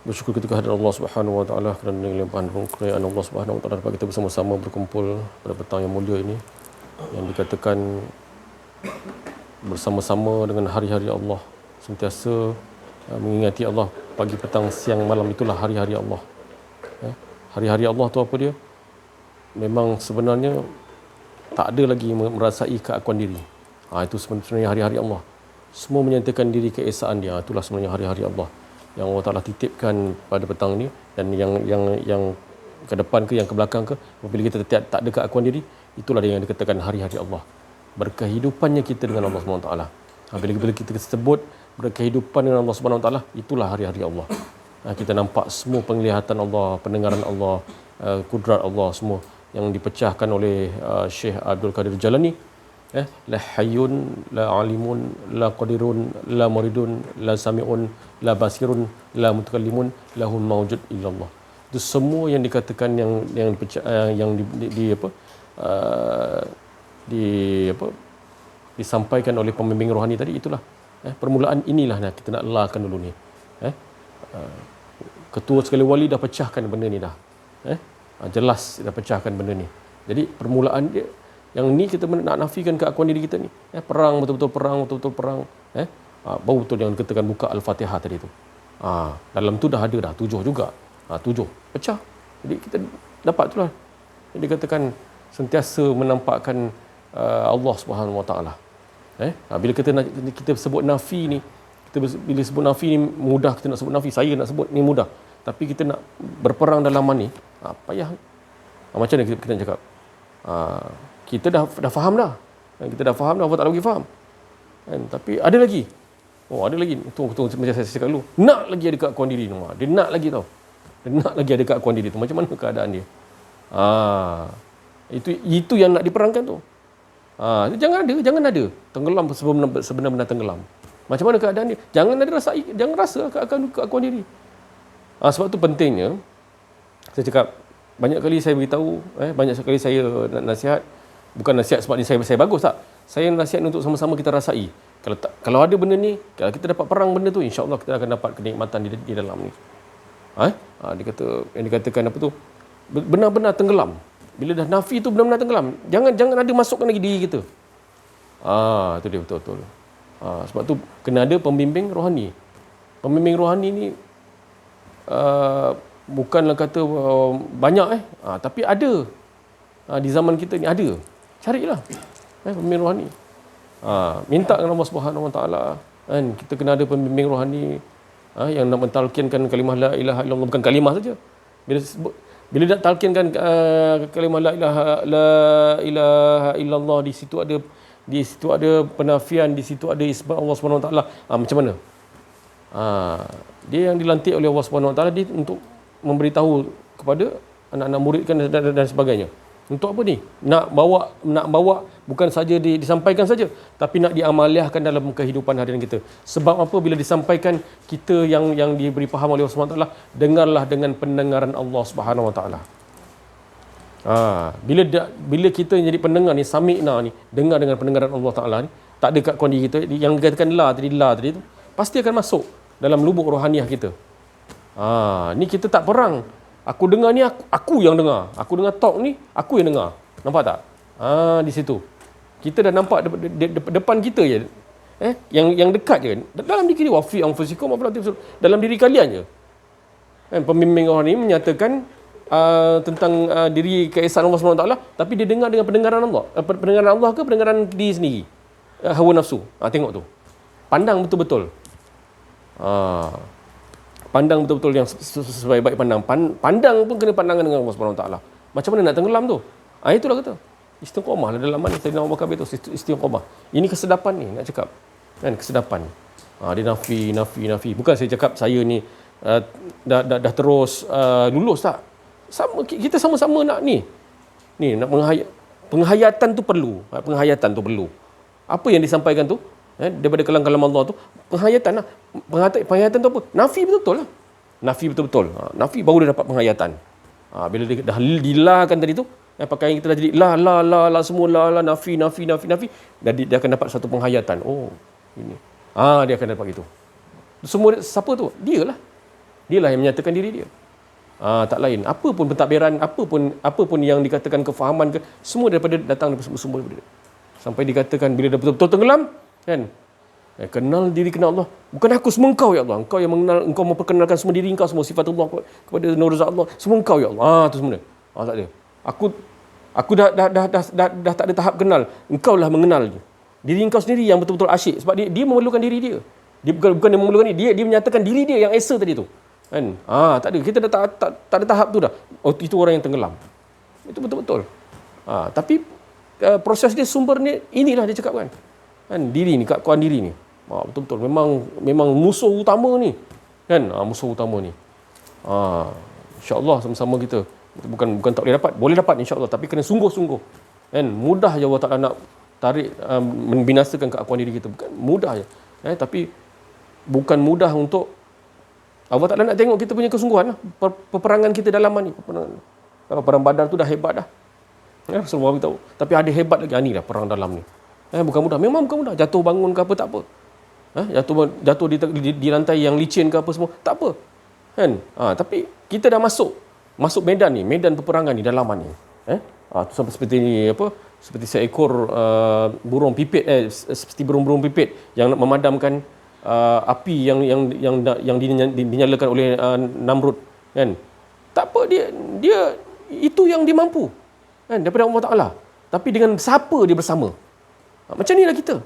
Bersyukur kita kehadirat Allah Subhanahu wa taala kerana dengan limpahan kurniaan Allah Subhanahu wa taala dapat kita bersama-sama berkumpul pada petang yang mulia ini, yang dikatakan bersama-sama dengan hari-hari Allah, sentiasa mengingati Allah pagi, petang, siang, malam. Itulah hari-hari Allah. Hari-hari Allah tu apa dia? Memang sebenarnya tak ada lagi merasai keakuan diri. Itu sebenarnya hari-hari Allah. Semua menyatakan diri keesaan dia. Itulah sebenarnya hari-hari Allah. yang Allah Ta'ala titipkan pada petang ni, dan yang ke depan ke yang ke belakang ke, apabila kita tak ada keakuan diri, itulah yang dikatakan hari-hari Allah. Berkehidupannya kita dengan Allah SWT. Bila kita sebut berkehidupan dengan Allah SWT, itulah hari-hari Allah. Kita nampak semua penglihatan Allah, pendengaran Allah, kudrat Allah, semua yang dipecahkan oleh Syekh Abdul Qadir Jalani. La hayyun, la alimun, la qadirun, la muridun, la sami'un, la basirun, la mutakallimun, lahul mawjud illallah. Itu semua yang dikatakan yang disampaikan oleh pembimbing rohani tadi, itulah permulaan inilah kita nak lakan dulu ni. Ketua sekali wali dah pecahkan benda ni dah. Jelas dah pecahkan benda ni. Jadi permulaan dia yang ni kita nak nafikan keakuan diri kita ni. Perang betul-betul perang. Baru betul yang dikatakan buka Al-Fatihah tadi tu. Dalam tu dah ada dah 7 juga. 7 pecah. Jadi kita dapat itulah. Dia dikatakan sentiasa menampakkan Allah Subhanahu Wa Taala. Bila kita sebut nafi ni, bila sebut nafi ni mudah, kita nak sebut nafi, saya nak sebut ni mudah. Tapi kita nak berperang dalam ni, payah. Macam mana kita nak cakap? Kita dah faham dah. Kita dah faham dah, Allah tak lagi faham. Tapi ada lagi. Ada lagi. Itu macam saya cakap dulu. Nak lagi ada keakuan diri. Dia nak lagi tau. Dia nak lagi ada keakuan diri tu. Macam mana keadaan dia? Itu yang nak diperangkan tu. Jangan ada. Tenggelam sebenar-benar tenggelam. Macam mana keadaan dia? Jangan rasa keakuan diri. Sebab tu pentingnya, saya cakap, banyak kali saya beritahu, banyak sekali saya nasihat. Bukan nasihat sebab ni saya bagus, tak. Saya nasihat untuk sama-sama kita rasai. Kalau ada benda ni, kalau kita dapat perang benda tu, insya-Allah kita akan dapat kenikmatan di dalam ni. Yang dikatakan apa tu? Benar-benar tenggelam. Bila dah nafi tu benar-benar tenggelam. Jangan ada masukkan lagi diri kita. Itu dia betul-betul. Sebab tu kena ada pembimbing rohani. Pembimbing rohani ni bukanlah kata banyak tapi ada. Di zaman kita ni ada. Carilah pembimbing rohani. Minta dengan Allah Subhanahu Wa Taala, kan, kita kena ada pembimbing rohani yang nak mentalkinkan kalimah la ilaha illallah, bukan kalimah saja. Bila nak talkinkan kalimah la ilaha illallah, di situ ada penafian, di situ ada isbat Allah Subhanahu Wa Taala. Macam mana? Dia yang dilantik oleh Allah Subhanahu Wa Taala untuk memberitahu kepada anak-anak murid dan sebagainya. Untuk apa ni? Nak bawa bukan saja disampaikan saja, tapi nak diamaliahkan dalam kehidupan harian kita. Sebab apa? Bila disampaikan, kita yang diberi faham oleh Allah Subhanahu Wa Taala, dengarlah dengan pendengaran Allah Subhanahu Wa Taala. Bila kita jadi pendengar ni, sami'na ni, dengar dengan pendengaran Allah Taala ni, tak ada kat kondi kita yang dikatakan la tadi tu, pasti akan masuk dalam lubuk rohaniah kita. Ni kita tak perang. Aku dengar ni, aku yang dengar. Aku dengar talk ni, aku yang dengar. Nampak tak? Di situ. Kita dah nampak depan kita je. Yang dekat je. Dalam diri wa fi anfusikum dalam diri kalian je. Pembimbing orang ni menyatakan tentang diri keesaan Allah SWT, tapi dia dengar dengan pendengaran Allah. Pendengaran Allah ke pendengaran diri sendiri? Hawa nafsu. Tengok tu. Pandang betul-betul. Pandang betul-betul yang sebaik-baik pandang. Pandang pun kena pandangan dengan Allah SWT. Macam mana nak tenggelam tu? Itulah kata. Istiqamah lah dalam mana Sayyidina Abu Bakar tu. Istiqamah. Ini kesedapan ni nak cakap. Kan, kesedapan. Dia nafi. Bukan saya cakap saya ni dah terus lulus, tak. Kita sama-sama nak ni. Nak penghayatan tu perlu. Penghayatan tu perlu. Apa yang disampaikan tu? Daripada kalam-kalam Allah tu, penghayatan lah. Penghayatan tu apa? Nafi betul-betul lah. Nafi betul-betul. Nafi baru dia dapat penghayatan. Bila dia dah dilakan tadi tu, pakaian kita dah jadi la semua la nafi. Dan dia akan dapat satu penghayatan. Ini. Dia akan dapat itu. Semua siapa tu? Dialah yang menyatakan diri dia. Tak lain. Apa pun pentadbiran, apa pun yang dikatakan kefahaman ke, semua datang daripada sumber daripada dia. Sampai dikatakan bila dah betul-betul tenggelam, kan? Kenal diri, kenal Allah. Bukan aku, semua engkau ya Allah. Engkau yang mengenal, engkau memperkenalkan semua diri engkau, semua sifat Allah kepada nur zat Allah. Semua engkau ya Allah. Itu semua. Tak ada. Aku dah tak ada tahap kenal. Engkau lah mengenal diri engkau sendiri yang betul-betul asyik, sebab dia memerlukan diri dia. Dia bukan dia memulakan ni, dia menyatakan diri dia yang esa tadi tu. Kan? Tak ada. Kita dah tak ada tahap tu dah. Oh, itu orang yang tenggelam. Itu betul-betul. Tapi proses dia sumber ni inilah dia cakap kan. Diri ni, keakuan diri ni. Betul-betul. Memang musuh utama ni. Kan? Musuh utama ni. InsyaAllah sama-sama kita. Bukan tak boleh dapat. Boleh dapat insyaAllah. Tapi kena sungguh-sungguh. Kan? Mudah je Allah Ta'ala nak tarik, membinasakan keakuan diri kita. Bukan mudah je. Tapi bukan mudah untuk Allah Ta'ala nak tengok kita punya kesungguhan lah. Peperangan kita dalaman ni. Perang Badar tu dah hebat dah. Rasulullah beritahu. Tapi ada hebat lagi. Ni dah perang dalam ni. Bukan mudah. Memang bukan mudah. Jatuh bangun ke apa tak apa. Jatuh di lantai yang licin ke apa semua. Tak apa. Kan? Tapi kita dah masuk medan ni. Medan peperangan ni dalaman ni. Sampai seperti ni apa? Seperti seekor burung pipit. Seperti burung-burung pipit yang nak memadamkan api yang dinyalakan oleh Namrud, kan? Tak apa, dia itu yang dia mampu, kan, daripada Allah Taala. Tapi dengan siapa dia bersama? Macam inilah kita.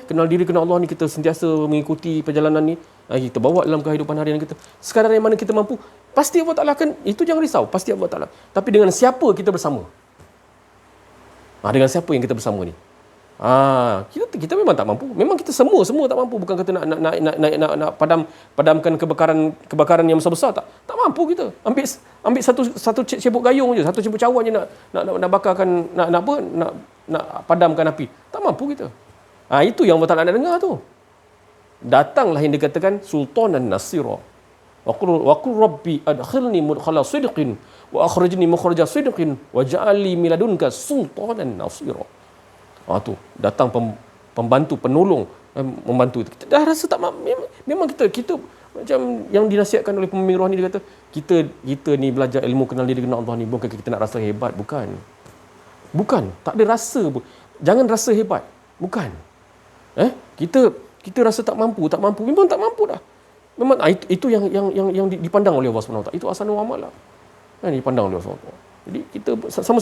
Kenal diri, kenal Allah ni, kita sentiasa mengikuti perjalanan ni. Kita bawa dalam kehidupan harian kita. Sekadar yang mana kita mampu, pasti Allah Taala akan, itu jangan risau, pasti Allah Taala. Tapi dengan siapa kita bersama? Dengan siapa yang kita bersama ni? Kita memang tak mampu. Memang kita semua tak mampu. Bukan kata nak padamkan kebakaran yang besar-besar, tak mampu kita. Ambil satu cebok gayung je, satu cebok cawan je nak bakarkan, nak padamkan api. Tak mampu kita. Itu yang Allah Taala nak dengar tu. Datanglah yang dikatakan sultanan nasira. Wa qul rabbi adkhilni mudkhala sidqin wa akhrijni mukhraja sidqin waj'alni min ladunka sultanan nasira. Tu datang pembantu, penolong, membantu. Kita dah rasa tak memang kita macam yang dinasihatkan oleh pembimbing rohani, dia kata kita ni belajar ilmu kenal diri kenal Allah ni bukan kita nak rasa hebat, bukan, tak ada rasa pun. Jangan rasa hebat, bukan. Kita rasa tak mampu, memang tak mampu dah. Memang itu yang dipandang oleh Allah SWT. Itu asanul amal lah. Dipandang oleh Allah SWT. Jadi kita sama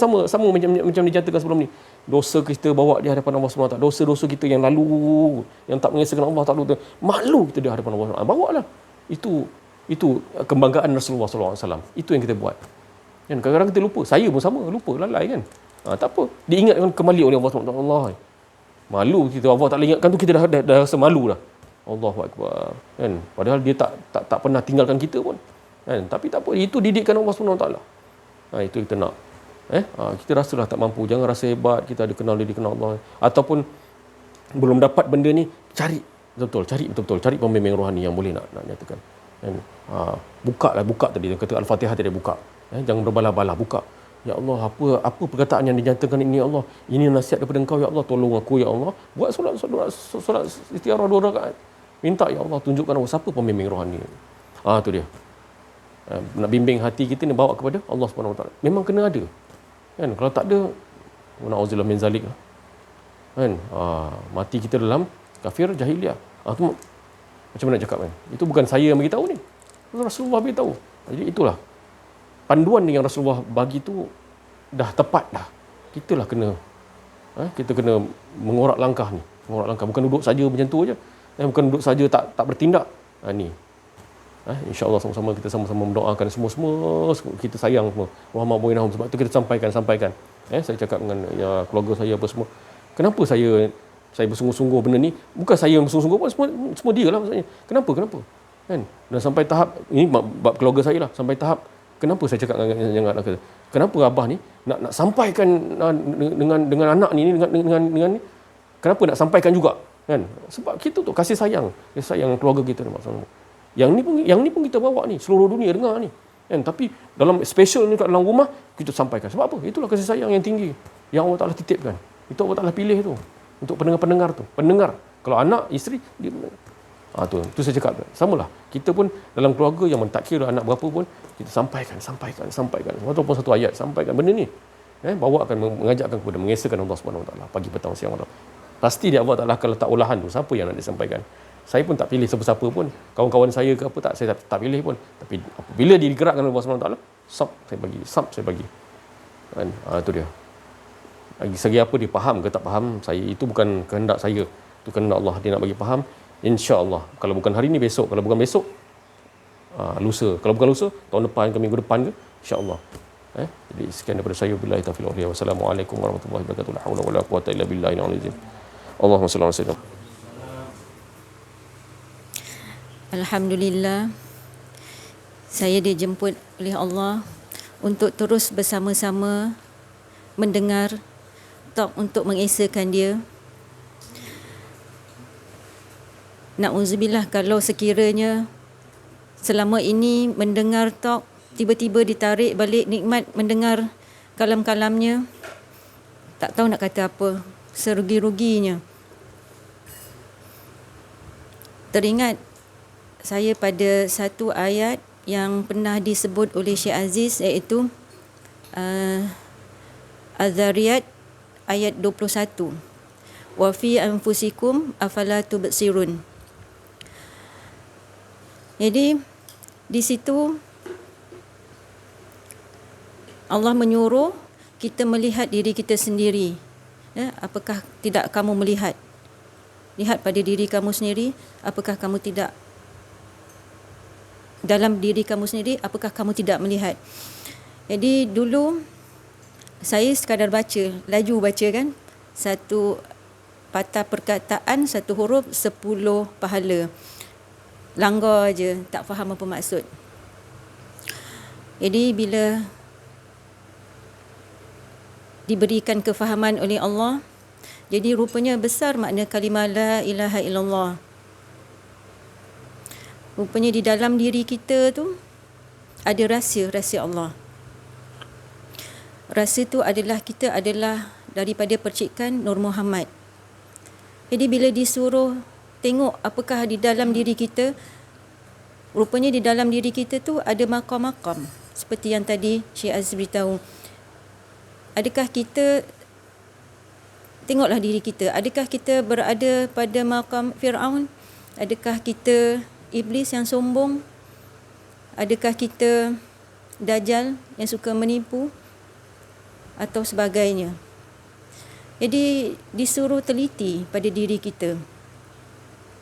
macam dinyatakan sebelum ni. Dosa kita bawa di hadapan Allah SWT. Dosa-dosa kita yang lalu, yang tak mengesahkan Allah Ta'ala, malu kita di hadapan Allah SWT. Bawalah. Itu kebanggaan Rasulullah SAW. Itu yang kita buat. Kan kadang-kadang kita lupa. Saya pun sama, lupa, lalai kan. Tak apa. Diingatkan kembali oleh Allah SWT. Allah. Malu kita, Allah Ta'ala ingatkan tu, kita dah rasa malu dah. Allahu Akbar. Kan? Padahal dia tak pernah tinggalkan kita pun. Kan? Tapi tak apa. Itu didikan Allah SWT. Itu kita nak. Kita rasalah tak mampu, jangan rasa hebat kita ada kenal diri kenal Allah. Ataupun belum dapat benda ni, cari betul-betul, cari pembimbing rohani yang boleh nak nyatakan. Buka tadi kata Al-Fatihah tadi, buka. Jangan berbalah-balah, buka. Ya Allah, apa perkataan yang dinyatakan ini, ya Allah, ini nasihat daripada Engkau, ya Allah, tolong aku, ya Allah. Buat solat istiarah 2 rakaat. Minta, ya Allah, tunjukkan aku siapa pembimbing rohani. Tu dia. Nak bimbing hati kita ni, bawa kepada Allah Subhanahu Wa Taala. Memang kena ada. Kan? Kalau tak ada, na'udzubillah min zalik. Kan? Mati kita dalam kafir jahiliah. Tu macam mana nak cakap kan? Itu bukan saya yang beritahu ni. Rasulullah beritahu. Jadi itulah. Panduan yang Rasulullah bagi tu dah tepat dah. Kita kena mengorak langkah ni. Bukan duduk saja macam tu aja. Bukan duduk saja tak bertindak. Ni. InsyaAllah sama-sama kita sama-sama mendoakan semua kita sayang semua Muhammad bin Nahum. Sebab tu kita sampaikan. Saya cakap dengan keluarga saya apa semua. Kenapa saya bersungguh-sungguh benda ni? Bukan saya yang bersungguh-sungguh pun, semua dia lah maksudnya. Kenapa? Kan? Dan sampai tahap ini bab keluarga saya lah, sampai tahap kenapa saya cakap dengan anak kita, kenapa abah ni nak sampaikan dengan anak ni dengan ni, kenapa nak sampaikan juga, kan? Sebab kita tu kasih sayang keluarga kita maksudnya. Yang ni pun kita bawa ni, seluruh dunia dengar ni. Kan? Tapi dalam special ni kat dalam rumah kita sampaikan. Sebab apa? Itulah kasih sayang yang tinggi yang Allah Taala titipkan. Itu Allah Taala pilih tu untuk pendengar-pendengar tu. Pendengar. Kalau anak, isteri, dia mendengar. Tu saya cakap. Samalah. Kita pun dalam keluarga yang tak kira anak berapa pun, kita sampaikan. Walaupun satu ayat, sampaikan benda ni. Bawakan, mengajakkan kepada, mengesahkan Allah Subhanahu Wa Taala pagi, petang, siang, malam. Pasti dia Allah Taala akan letak olahan tu. Siapa yang nak disampaikan? Saya pun tak pilih siapa-siapa pun. Kawan-kawan saya ke apa, saya tak pilih pun. Tapi apabila dia digerakkan oleh Allah SWT, saya bagi. Kan? Itu dia. Segi apa dia faham ke tak faham, saya itu bukan kehendak saya. Itu kehendak Allah. Dia nak bagi faham. InsyaAllah. Kalau bukan hari ni, besok. Kalau bukan besok, lusa. Kalau bukan lusa, tahun depan ke minggu depan ke, insyaAllah. Jadi sekian daripada saya. Billahi taufiq wal hidayah. Wassalamualaikum warahmatullahi wabarakatuh. La haula wala quwwata illa billahi al-aliyyil azim. Allahumma salli ala sayyidina. Alhamdulillah, saya dijemput oleh Allah untuk terus bersama-sama mendengar talk untuk mengesakan dia. Na'udzubillah kalau sekiranya selama ini mendengar talk tiba-tiba ditarik balik nikmat mendengar kalam-kalamnya, tak tahu nak kata apa, serugi-ruginya. Teringat saya pada satu ayat yang pernah disebut oleh Syekh Aziz, iaitu Az-Zariyat ayat 21. Wa fi anfusikum afala tubsirun. Jadi di situ Allah menyuruh kita melihat diri kita sendiri. Apakah tidak kamu melihat? Lihat pada diri kamu sendiri, apakah kamu tidak dalam diri kamu sendiri, apakah kamu tidak melihat? Jadi dulu saya sekadar baca, laju baca kan, satu patah perkataan, satu huruf 10 pahala. Langgar je, tak faham apa maksud. Jadi bila diberikan kefahaman oleh Allah, jadi rupanya besar makna kalimah la ilaha illallah. Rupanya di dalam diri kita tu ada rahsia Allah. Rahsia tu adalah kita adalah daripada percikan Nur Muhammad. Jadi bila disuruh tengok apakah di dalam diri kita, rupanya di dalam diri kita tu ada makam-makam. Seperti yang tadi Syekh Aziz beritahu. Adakah kita, tengoklah diri kita, adakah kita berada pada makam Fir'aun? Adakah kita iblis yang sombong? Adakah kita Dajjal yang suka menipu? Atau sebagainya. Jadi disuruh teliti pada diri kita.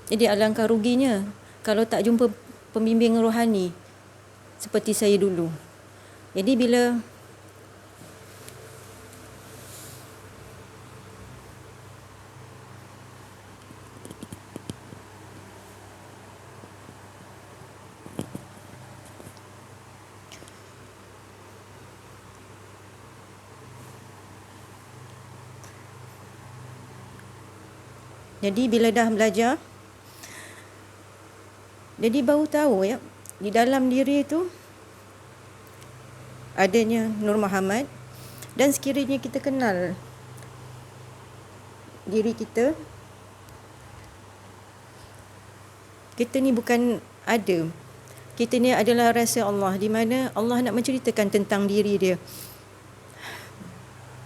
Jadi alangkah ruginya kalau tak jumpa pembimbing rohani seperti saya dulu. Jadi bila dah belajar, jadi baru tahu ya, di dalam diri itu adanya Nur Muhammad. Dan sekiranya kita kenal diri kita, kita ni bukan ada, kita ni adalah rahsia Allah, di mana Allah nak menceritakan tentang diri dia,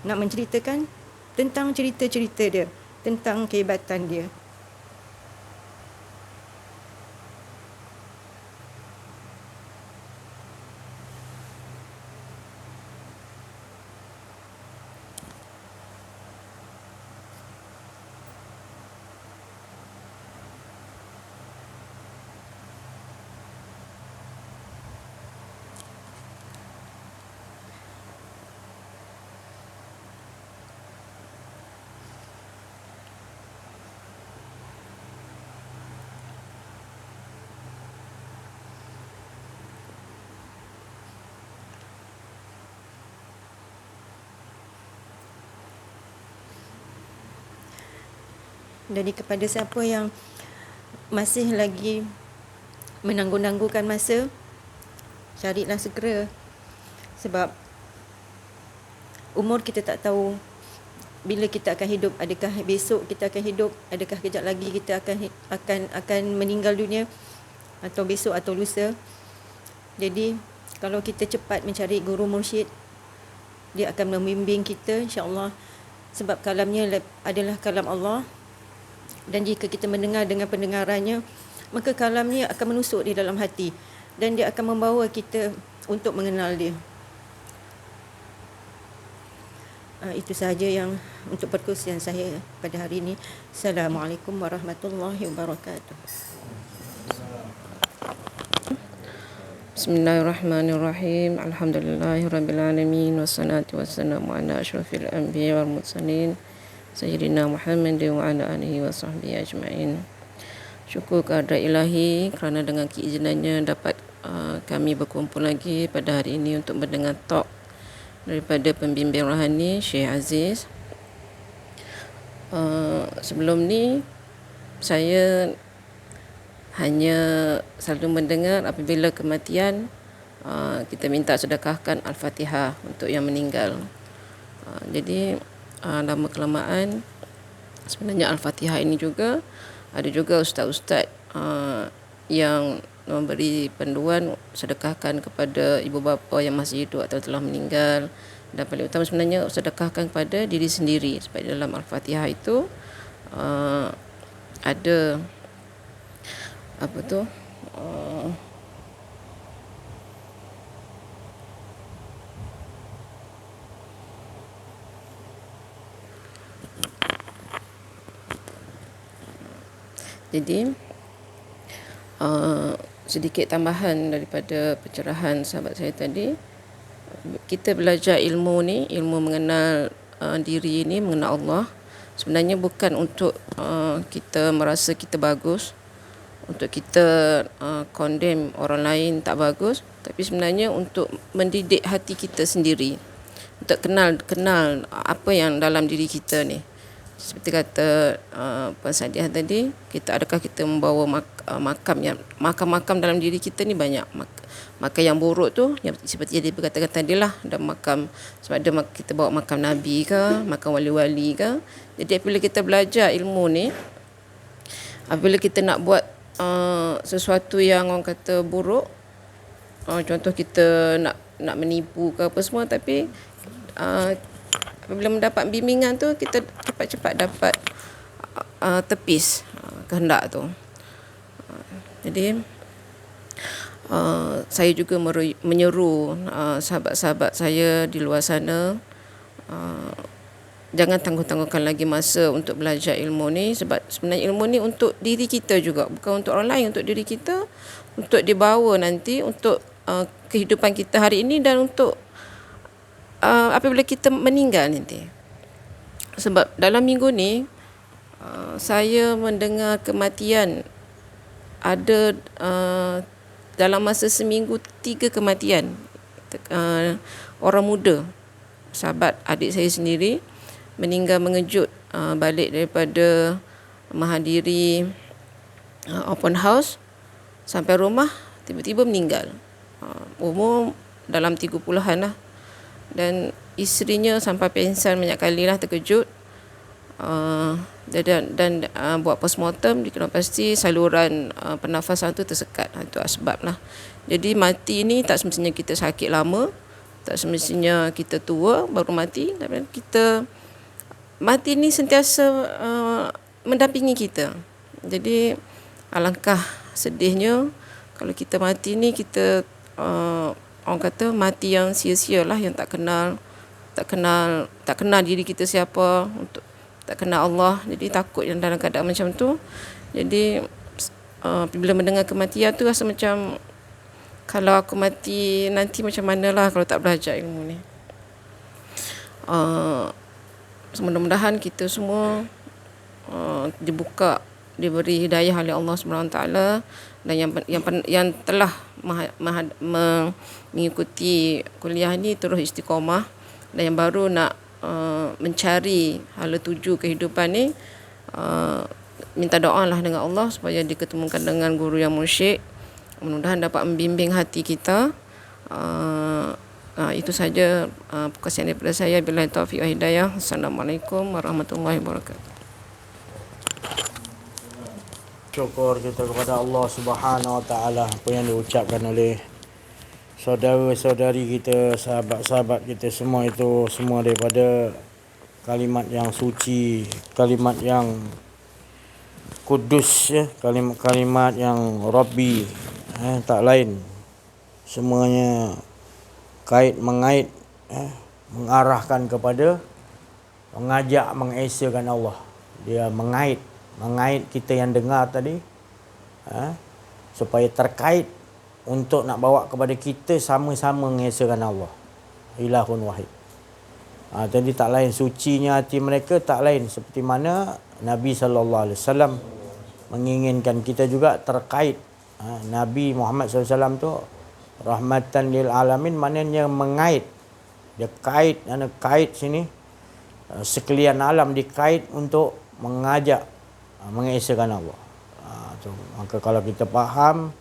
nak menceritakan tentang cerita-cerita dia, tentang kehebatan dia. Jadi kepada siapa yang masih lagi menangguh-nangguhkan masa, carilah segera. Sebab umur kita tak tahu bila kita akan hidup. Adakah besok kita akan hidup, adakah kejap lagi kita akan meninggal dunia, atau besok atau lusa. Jadi kalau kita cepat mencari guru mursyid, dia akan membimbing kita insya-Allah. Sebab kalamnya adalah kalam Allah. Dan jika kita mendengar dengan pendengarannya, maka kalamnya akan menusuk di dalam hati, dan dia akan membawa kita untuk mengenal dia. Itu sahaja yang untuk perkongsian saya pada hari ini. Assalamualaikum warahmatullahi wabarakatuh. Bismillahirrahmanirrahim. Alhamdulillahirrabbilalamin. Wassalatu wassalamu ala ashrafil anbiya wal mursalin Sayyidina Muhammad wa ala alihi wa sahbihi ajma'in. Syukur kehadrat ilahi kerana dengan keizinannya dapat kami berkumpul lagi pada hari ini untuk mendengar talk daripada pembimbing rohani Syekh Aziz. Sebelum ni saya hanya selalu mendengar apabila kematian kita minta sedekahkan Al-Fatihah untuk yang meninggal. Jadi lama kelamaan sebenarnya Al-Fatihah ini juga ada juga ustaz-ustaz yang memberi panduan sedekahkan kepada ibu bapa yang masih hidup atau telah meninggal. Dan paling utama sebenarnya sedekahkan kepada diri sendiri, sebab dalam Al-Fatihah itu ada apa tu jadi sedikit tambahan daripada pencerahan sahabat saya tadi. Kita belajar ilmu ni, ilmu mengenal diri ni, mengenal Allah, sebenarnya bukan untuk kita merasa kita bagus, untuk kita condemn orang lain tak bagus, tapi sebenarnya untuk mendidik hati kita sendiri, untuk kenal apa yang dalam diri kita ni. Seperti kata Pensadiah tadi, adakah kita membawa makam dalam diri kita ni banyak. Makam yang buruk tu yang seperti yang dikatakan tadi lah, ada makam, sebab ada kita bawa makam Nabi ke, makam wali-wali ke. Jadi apabila kita belajar ilmu ni, apabila kita nak buat sesuatu yang orang kata buruk, contoh kita nak menipu ke apa semua, tapi apabila mendapat bimbingan tu, kita cepat-cepat dapat tepis kehendak tu. Jadi saya juga menyeru sahabat-sahabat saya di luar sana, jangan tangguh-tangguhkan lagi masa untuk belajar ilmu ni, sebab sebenarnya ilmu ni untuk diri kita juga, bukan untuk orang lain, untuk diri kita, untuk dibawa nanti untuk kehidupan kita hari ini dan untuk apabila kita meninggal nanti. Sebab dalam minggu ni saya mendengar kematian ada dalam masa seminggu 3 kematian orang muda, sahabat adik saya sendiri meninggal mengejut, balik daripada menghadiri open house, sampai rumah tiba-tiba meninggal, umur dalam 30-an lah. Dan isterinya sampai pingsan banyak kali lah, terkejut, dan buat postmortem, dikenal pasti saluran pernafasan tu tersekat. Itu sebab lah. Jadi mati ni tak semestinya kita sakit lama, tak semestinya kita tua baru mati, tapi kita mati ni sentiasa mendampingi kita. Jadi alangkah sedihnya kalau kita mati ni, kita orang kata mati yang sia-sia lah, yang tak kenal diri kita siapa, untuk tak kenal Allah. Jadi takut yang dalam keadaan macam tu. Jadi bila mendengar kematian tu rasa macam, kalau aku mati nanti macam manalah kalau tak belajar ilmu ni. Mudah-mudahan kita semua diberi hidayah oleh Allah SWT, dan yang telah mengikuti kuliah ni terus istiqamah, dan yang baru nak mencari hala tuju kehidupan ni, minta doa lah dengan Allah supaya diketemukan dengan guru yang mursyid, mudah-mudahan dapat membimbing hati kita. Itu saja perkongsian daripada saya. Billahi taufiq wa hidayah. Assalamualaikum warahmatullahi wabarakatuh. Syukur kita kepada Allah Subhanahu Wa Taala apa yang diucapkan oleh saudara-saudari kita, sahabat-sahabat kita semua, itu semua daripada kalimat yang suci, kalimat yang kudus, ya, kalimat-kalimat yang Rabbi, tak lain, semuanya mengait, mengarahkan kepada mengajak mengesakan Allah. Dia mengait kita yang dengar tadi, supaya terkait untuk nak bawa kepada kita sama-sama mengesakan Allah. Ilahun wahid. Jadi tak lain sucinya hati mereka, tak lain seperti mana Nabi SAW menginginkan kita juga terkait. Nabi Muhammad SAW tu rahmatan lil alamin, maknanya mengait. Dia kait sini sekalian alam dikait untuk mengajak mengesakan Allah. Maka kalau kita faham,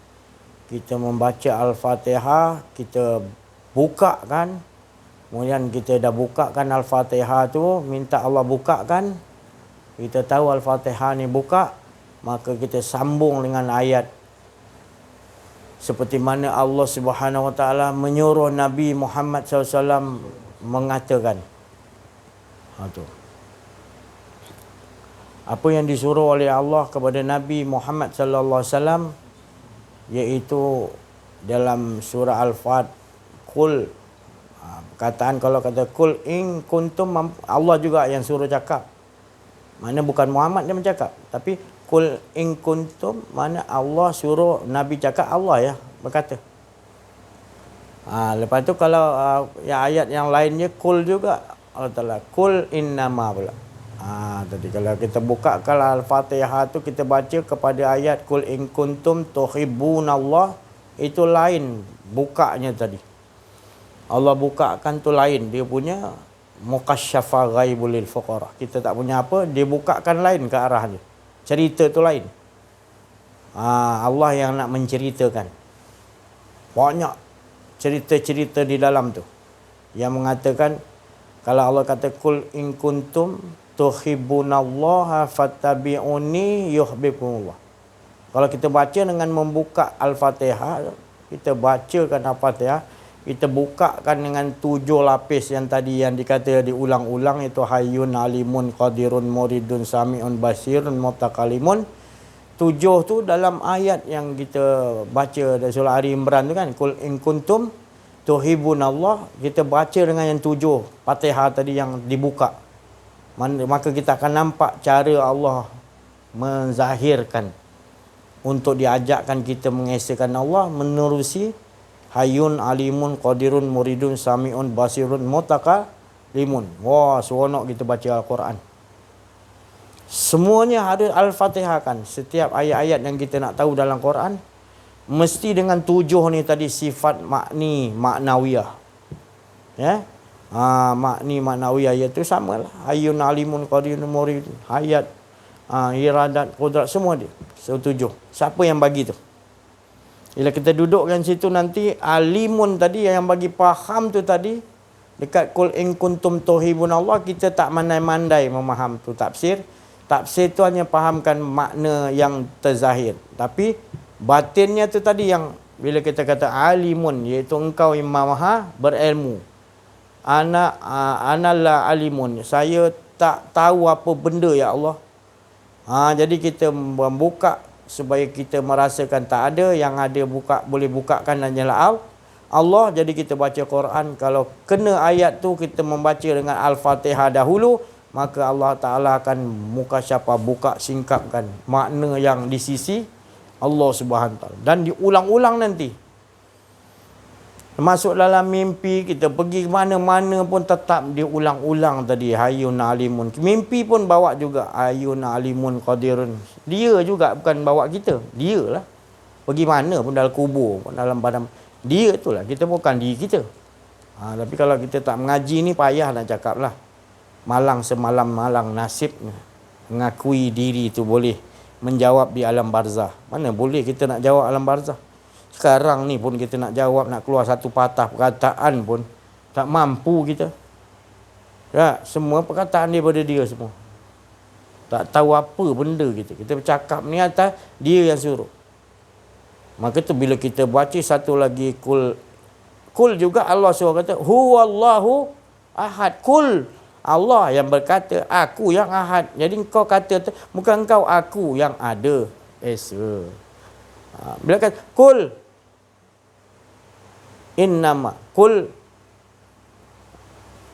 kita membaca Al-Fatihah, kita bukakan, kemudian kita dah bukakan Al-Fatihah tu, minta Allah bukakan, kita tahu Al-Fatihah ni buka, maka kita sambung dengan ayat seperti mana Allah Subhanahu Wa Taala menyuruh Nabi Muhammad SAW mengatakan. Tu. Apa yang disuruh oleh Allah kepada Nabi Muhammad sallallahu alaihi wasallam, iaitu dalam surah Al-Fat, Qul, perkataan kalau kata Qul in kuntum, Allah juga yang suruh cakap. Mana bukan Muhammad yang bercakap, tapi Qul in kuntum, mana Allah suruh Nabi cakap, Allah ya berkata. Lepas tu kalau ayat yang lainnya Qul juga, Allah Ta'ala Qul innama pula. Tadi kalau kita buka kalau Al-Fatihah tu kita baca kepada ayat Qul in kuntum tuhibbunallah, itu lain bukanya tadi. Allah bukakan tu lain, dia punya muqasyafah ghaibul lil fuqara. Kita tak punya apa, dia bukakan lain ke arah dia. Cerita tu lain. Allah yang nak menceritakan. Banyak cerita-cerita di dalam tu yang mengatakan, kalau Allah kata Qul in kuntum tuhibbunallaha fattabi'uni yuhibbukumullah. Kalau kita baca dengan membuka Al-Fatihah, kita bacakan Al-Fatihah, kita bukakan dengan 7 lapis yang tadi yang dikata diulang-ulang, itu hayyun alimun qadirun muridun sami'un basirun mutakalimun. 7 tu dalam ayat yang kita baca dari surah Ali Imran tu kan, Qul in kuntum tuhibunallah, kita baca dengan yang 7 Fatihah tadi yang dibuka. Maka kita akan nampak cara Allah menzahirkan untuk diajakkan kita mengesakan Allah menerusi hayyun alimun qadirun muridun sami'un basirun mutakalimun. Wah, seronok kita baca Al-Quran. Semuanya harus Al-Fatihah kan. Setiap ayat-ayat yang kita nak tahu dalam Quran mesti dengan 7 ni tadi sifat maknawiyah. Ya. Maknawiyah iaitu samalah. Hayyun alimun qadirun muridun. Hayat, iradat, qudrat, semua dia. Setuju. Siapa yang bagi tu? Bila kita dudukkan situ nanti, alimun tadi yang bagi faham tu tadi, dekat Qul in kuntum tuhibunallah, kita tak mandai-mandai memaham tu tafsir. Tafsir tu hanya fahamkan makna yang terzahir. Tapi batinnya tu tadi yang bila kita kata alimun, iaitu engkau yang maha berilmu. Anallah alimun, saya tak tahu apa benda ya Allah. Jadi kita membuka supaya kita merasakan tak ada, yang ada boleh bukakan hanyalah Allah. Jadi kita baca Quran, kalau kena ayat tu kita membaca dengan Al-Fatihah dahulu, maka Allah Ta'ala akan mukasyafah, buka singkapkan makna yang di sisi Allah Subhanahu Wa Ta'ala, dan diulang-ulang nanti. Masuk dalam mimpi, kita pergi ke mana-mana pun tetap diulang-ulang tadi hayyun alimun. Mimpi pun bawa juga hayyun alimun qadirun. Dia juga, bukan bawa kita, dia lah. Pergi mana pun, dalam kubur pun, dalam badan, dia tu lah. Kita bukan diri kita. Tapi kalau kita tak mengaji ni, payah nak cakap lah. Malang semalam malang nasibnya. Mengakui diri tu boleh menjawab di alam barzah. Mana boleh kita nak jawab alam barzah? Sekarang ni pun kita nak jawab, nak keluar satu patah perkataan pun tak mampu kita. Ya, semua perkataan daripada dia semua. Tak tahu apa benda kita. Kita bercakap ni atas dia yang suruh. Maka tu bila kita baca satu lagi Kul juga Allah suruh kata huwallahu ahad. Kul, Allah yang berkata, aku yang ahad. Jadi kau kata bukan kau, aku yang ada esa. Bila kata kul innama, kul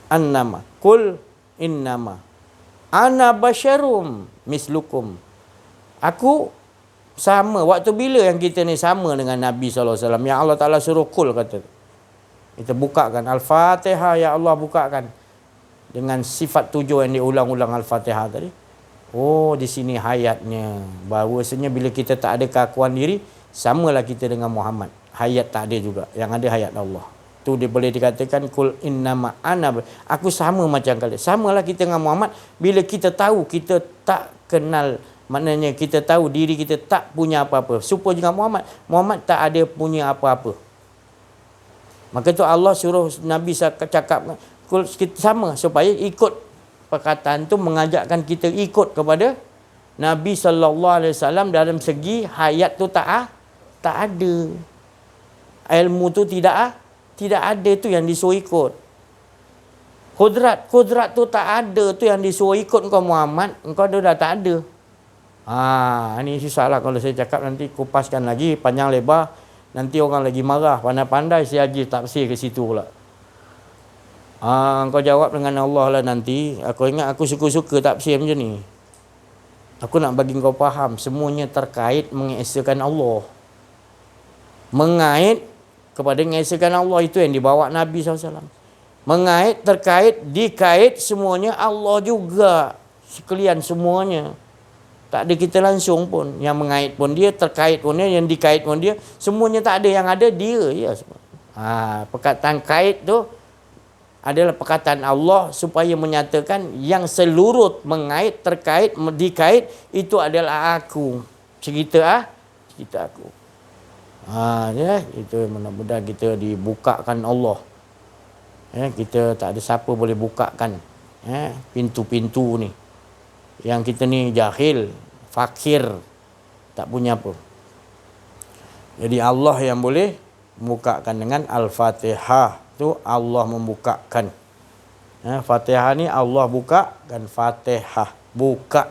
annama, kul innama ana basyarum mislukum. Aku sama. Waktu bila yang kita ni sama dengan Nabi SAW? Yang Allah Ta'ala suruh kul kata. Kita bukakan Al-Fatihah, ya Allah bukakan. Dengan sifat 7 yang diulang-ulang Al-Fatihah tadi. Oh, di sini hayatnya. Bahawasanya bila kita tak ada keakuan diri, samalah kita dengan Muhammad. Hayat tak ada juga. Yang ada hayat Allah. Tu dia boleh dikatakan kul innama ana. Aku sama macam kalian. Samalah kita dengan Muhammad. Bila kita tahu kita tak kenal, maknanya kita tahu diri kita tak punya apa-apa. Supaya dengan Muhammad, Muhammad tak ada punya apa-apa. Maka tu Allah suruh Nabi cakap kita sama supaya ikut perkataan tu, mengajakkan kita ikut kepada Nabi SAW dalam segi hayat tu tak ada. Ilmu tu tidak ada, tu yang disuruh ikut. Kudrat tu tak ada, tu yang disuruh ikut kau Muhammad, engkau dah tak ada. Ini susahlah kalau saya cakap, nanti kupaskan lagi panjang lebar, nanti orang lagi marah, pandai-pandai saya haji tafsir ke situ pula. Kau jawab dengan Allah lah nanti. Aku ingat aku suka-suka tafsir macam ni. Aku nak bagi kau faham, semuanya terkait mengesakan Allah. Mengait kepada mengesakan Allah, itu yang dibawa Nabi SAW. Mengait, terkait, dikait, semuanya Allah juga. Sekalian semuanya. Tak ada kita langsung pun. Yang mengait pun dia, terkait pun dia, yang dikait pun dia. Semuanya tak ada, yang ada dia. Ya, perkataan kait tu adalah perkataan Allah supaya menyatakan yang seluruh mengait, terkait, dikait itu adalah aku. Cerita aku. Itu mudah-mudahan kita dibukakan Allah. Kita tak ada siapa boleh bukakan pintu-pintu ni. Yang kita ni jahil, fakir, tak punya apa. Jadi Allah yang boleh membukakan dengan Al-Fatihah. Tu Allah membukakan. Fatihah ni Allah buka, kan Fatihah buka.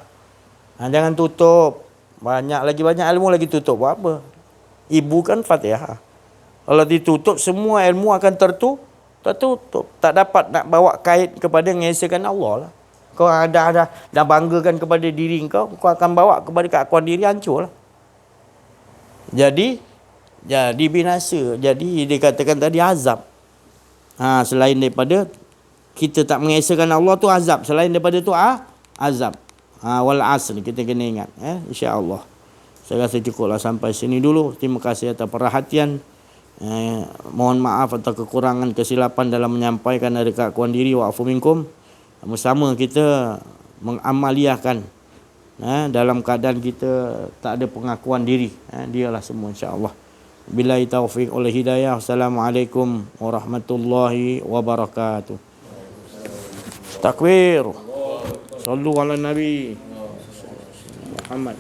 Jangan tutup. Banyak ilmu lagi tutup. Buat apa? Ibu kan Fatihah. Kalau ditutup, semua ilmu akan tertutup. Tak dapat nak bawa kait kepada mengesakan Allah lah. Kau dah banggakan kepada diri kau akan bawa kepada keakuan diri, hancur lah. Jadi binasa. Jadi dikatakan tadi azab. Selain daripada kita tak mengesakan Allah tu azab. Selain daripada tu azab. Wal asr, kita kena ingat. InsyaAllah. Saya rasa cukuplah sampai sini dulu. Terima kasih atas perhatian. Mohon maaf atas kekurangan kesilapan dalam menyampaikan ada keakuan diri. Wa'afu minkum. Sama-sama kita mengamaliahkan dalam keadaan kita tak ada pengakuan diri. Dialah semua insyaAllah. Billahi taufiq wal hidayah. Assalamualaikum warahmatullahi wabarakatuh. Takbir. Sallu ala Nabi Muhammad.